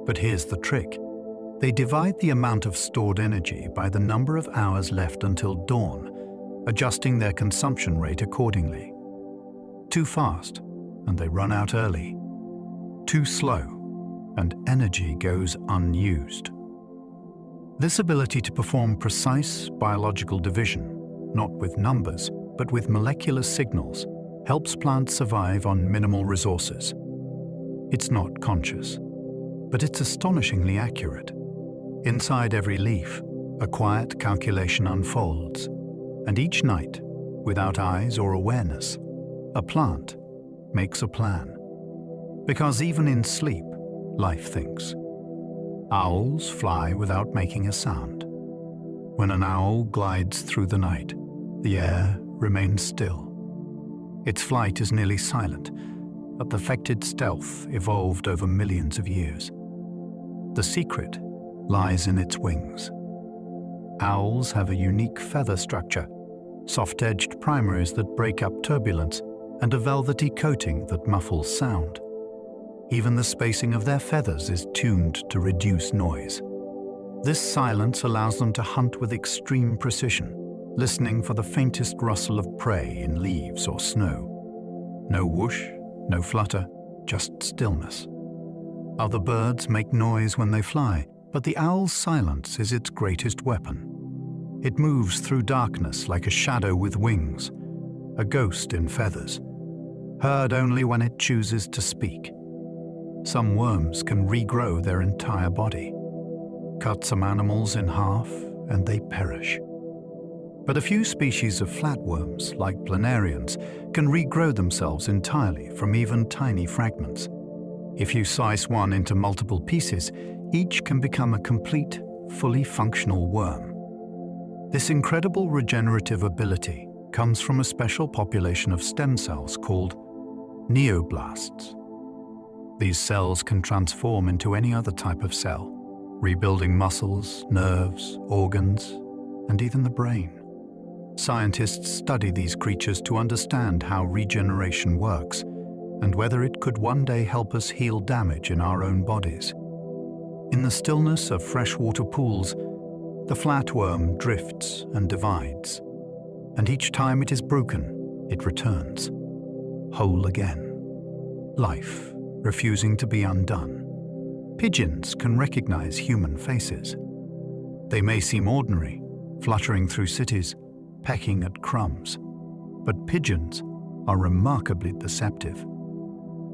But here's the trick. They divide the amount of stored energy by the number of hours left until dawn, adjusting their consumption rate accordingly. Too fast, and they run out early. Too slow, and energy goes unused. This ability to perform precise biological division, not with numbers, but with molecular signals, helps plants survive on minimal resources. It's not conscious, but it's astonishingly accurate. Inside every leaf, a quiet calculation unfolds, and each night, without eyes or awareness, a plant makes a plan. Because even in sleep, life thinks. Owls fly without making a sound. When an owl glides through the night, the air remains still. Its flight is nearly silent, a perfected stealth evolved over millions of years. The secret lies in its wings. Owls have a unique feather structure, soft-edged primaries that break up turbulence, and a velvety coating that muffles sound. Even the spacing of their feathers is tuned to reduce noise. This silence allows them to hunt with extreme precision, listening for the faintest rustle of prey in leaves or snow. No whoosh, no flutter, just stillness. Other birds make noise when they fly, but the owl's silence is its greatest weapon. It moves through darkness like a shadow with wings, a ghost in feathers, heard only when it chooses to speak. Some worms can regrow their entire body. Cut some animals in half and they perish. But a few species of flatworms, like planarians, can regrow themselves entirely from even tiny fragments. If you slice one into multiple pieces, each can become a complete, fully functional worm. This incredible regenerative ability comes from a special population of stem cells called neoblasts. These cells can transform into any other type of cell, rebuilding muscles, nerves, organs, and even the brain. Scientists study these creatures to understand how regeneration works and whether it could one day help us heal damage in our own bodies. In the stillness of freshwater pools, the flatworm drifts and divides, and each time it is broken, it returns, whole again. Life refusing to be undone. Pigeons can recognize human faces. They may seem ordinary, fluttering through cities, pecking at crumbs, but pigeons are remarkably deceptive.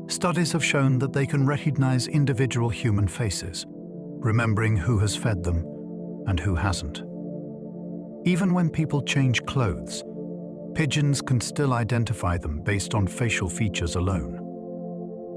Studies have shown that they can recognize individual human faces, remembering who has fed them and who hasn't. Even when people change clothes, pigeons can still identify them based on facial features alone.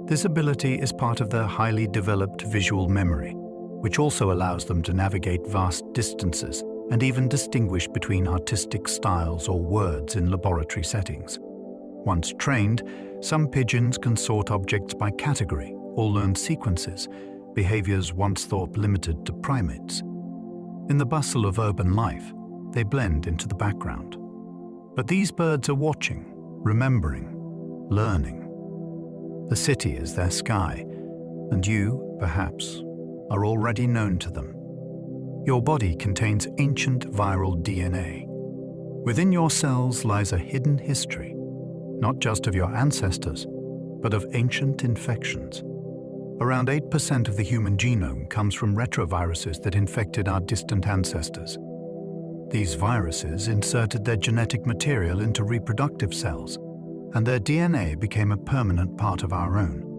This ability is part of their highly developed visual memory, which also allows them to navigate vast distances and even distinguish between artistic styles or words in laboratory settings. Once trained, some pigeons can sort objects by category or learn sequences, behaviors once thought limited to primates. In the bustle of urban life, they blend into the background. But these birds are watching, remembering, learning. The city is their sky, and you, perhaps, are already known to them. Your body contains ancient viral DNA. Within your cells lies a hidden history, not just of your ancestors, but of ancient infections. Around 8% of the human genome comes from retroviruses that infected our distant ancestors. These viruses inserted their genetic material into reproductive cells, and their DNA became a permanent part of our own.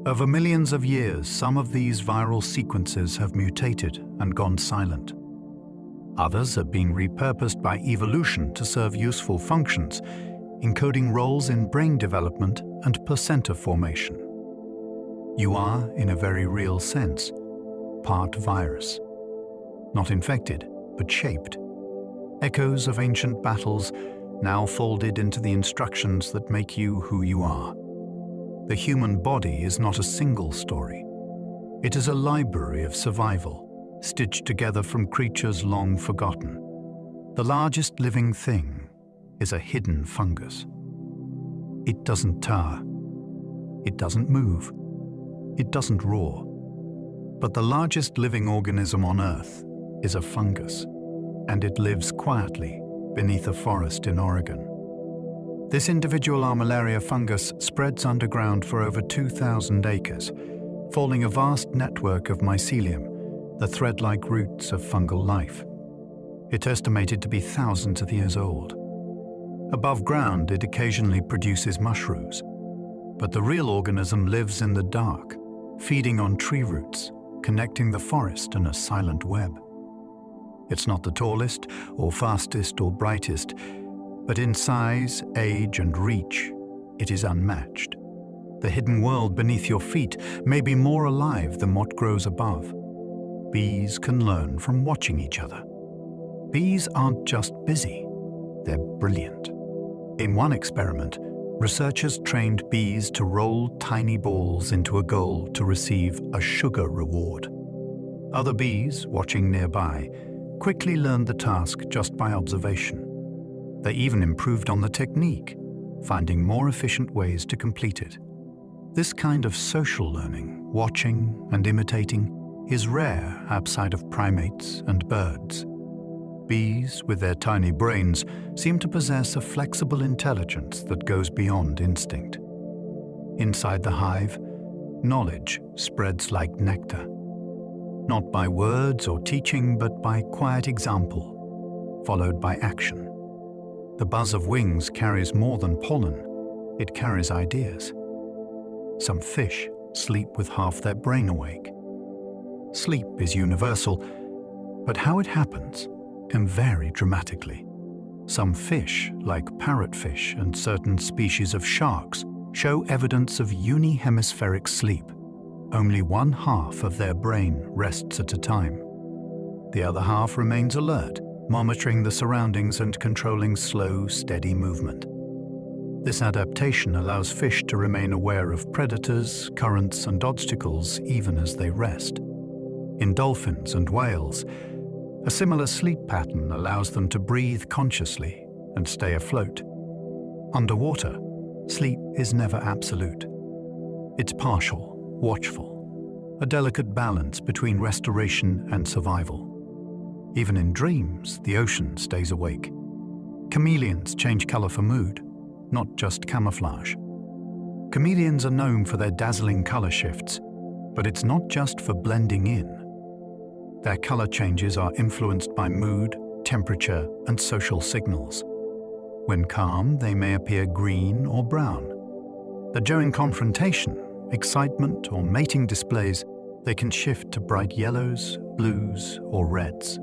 Over millions of years, some of these viral sequences have mutated and gone silent. Others have been repurposed by evolution to serve useful functions, encoding roles in brain development and placenta formation. You are, in a very real sense, part virus. Not infected, but shaped. Echoes of ancient battles, now folded into the instructions that make you who you are. The human body is not a single story. It is a library of survival, stitched together from creatures long forgotten. The largest living thing is a hidden fungus. It doesn't tower. It doesn't move. It doesn't roar. But the largest living organism on Earth is a fungus, and it lives quietly beneath a forest in Oregon. This individual armillaria fungus spreads underground for over 2,000 acres, forming a vast network of mycelium, the thread-like roots of fungal life. It's estimated to be thousands of years old. Above ground, it occasionally produces mushrooms, but the real organism lives in the dark, feeding on tree roots, connecting the forest in a silent web. It's not the tallest or fastest or brightest, but in size, age, and reach, it is unmatched. The hidden world beneath your feet may be more alive than what grows above. Bees can learn from watching each other. Bees aren't just busy, they're brilliant. In one experiment, researchers trained bees to roll tiny balls into a goal to receive a sugar reward. Other bees, watching nearby, quickly learned the task just by observation. They even improved on the technique, finding more efficient ways to complete it. This kind of social learning, watching and imitating, is rare outside of primates and birds. Bees, with their tiny brains, seem to possess a flexible intelligence that goes beyond instinct. Inside the hive, knowledge spreads like nectar. Not by words or teaching, but by quiet example, followed by action. The buzz of wings carries more than pollen, it carries ideas. Some fish sleep with half their brain awake. Sleep is universal, but how it happens can vary dramatically. Some fish, like parrotfish and certain species of sharks, show evidence of unihemispheric sleep. Only one half of their brain rests at a time. The other half remains alert, monitoring the surroundings and controlling slow, steady movement. This adaptation allows fish to remain aware of predators, currents, and obstacles even as they rest. In dolphins and whales, a similar sleep pattern allows them to breathe consciously and stay afloat. Underwater, sleep is never absolute. It's partial, watchful, a delicate balance between restoration and survival. Even in dreams, the ocean stays awake. Chameleons change color for mood, not just camouflage. Chameleons are known for their dazzling color shifts, but it's not just for blending in. Their color changes are influenced by mood, temperature, and social signals. When calm, they may appear green or brown. But during confrontation, excitement, or mating displays, they can shift to bright yellows, blues, or reds.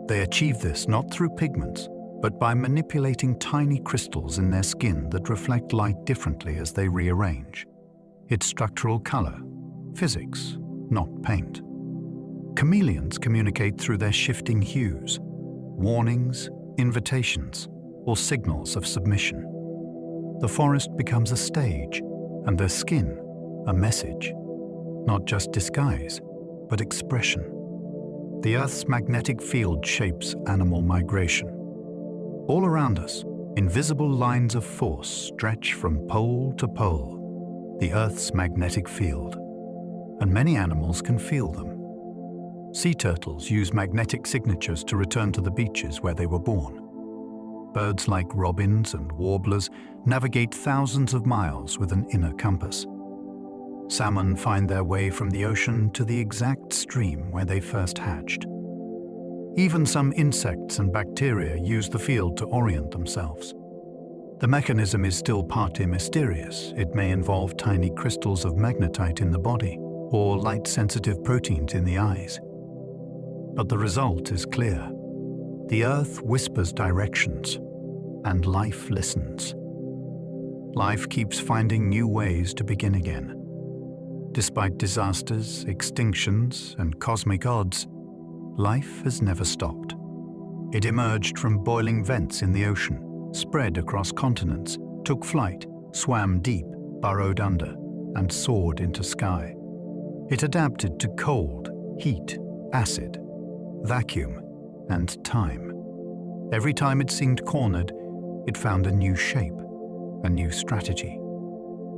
They achieve this not through pigments, but by manipulating tiny crystals in their skin that reflect light differently as they rearrange. It's structural color, physics, not paint. Chameleons communicate through their shifting hues, warnings, invitations, or signals of submission. The forest becomes a stage, and their skin a message. Not just disguise, but expression. The Earth's magnetic field shapes animal migration. All around us, invisible lines of force stretch from pole to pole, the Earth's magnetic field, and many animals can feel them. Sea turtles use magnetic signatures to return to the beaches where they were born. Birds like robins and warblers navigate thousands of miles with an inner compass. Salmon find their way from the ocean to the exact stream where they first hatched. Even some insects and bacteria use the field to orient themselves. The mechanism is still partly mysterious. It may involve tiny crystals of magnetite in the body or light-sensitive proteins in the eyes. But the result is clear. The Earth whispers directions, and life listens. Life keeps finding new ways to begin again. Despite disasters, extinctions, and cosmic odds, life has never stopped. It emerged from boiling vents in the ocean, spread across continents, took flight, swam deep, burrowed under, and soared into sky. It adapted to cold, heat, acid, vacuum, and time. Every time it seemed cornered, it found a new shape, a new strategy.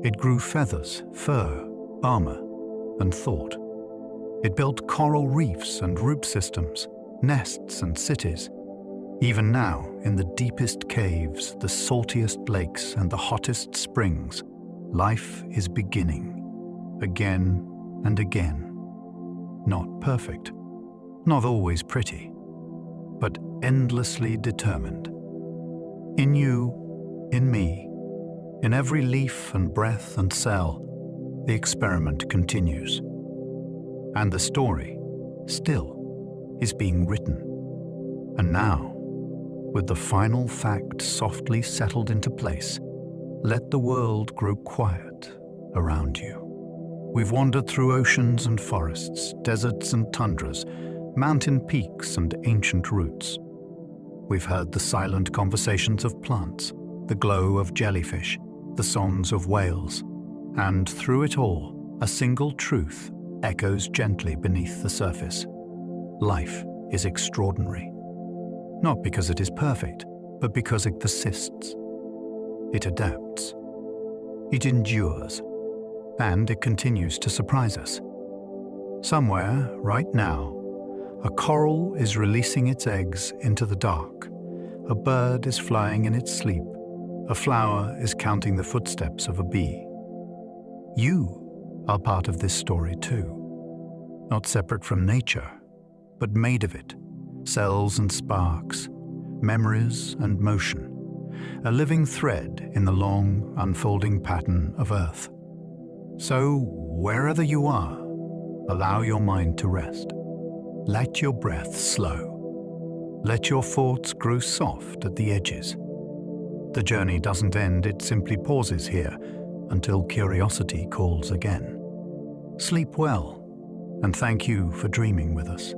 It grew feathers, fur, armor, and thought. It built coral reefs and root systems, nests and cities. Even now, in the deepest caves, the saltiest lakes, and the hottest springs, life is beginning, again and again. Not perfect, not always pretty, but endlessly determined. In you, in me, in every leaf and breath and cell, the experiment continues. And the story, still, is being written. And now, with the final fact softly settled into place, let the world grow quiet around you. We've wandered through oceans and forests, deserts and tundras, mountain peaks and ancient roots. We've heard the silent conversations of plants, the glow of jellyfish, the songs of whales, and through it all, a single truth echoes gently beneath the surface. Life is extraordinary. Not because it is perfect, but because it persists. It adapts. It endures. And it continues to surprise us. Somewhere, right now, a coral is releasing its eggs into the dark. A bird is flying in its sleep. A flower is counting the footsteps of a bee. You are part of this story too. Not separate from nature, but made of it. Cells and sparks, memories and motion. A living thread in the long, unfolding pattern of Earth. So, wherever you are, allow your mind to rest. Let your breath slow. Let your thoughts grow soft at the edges. The journey doesn't end, it simply pauses here until curiosity calls again. Sleep well, and thank you for dreaming with us.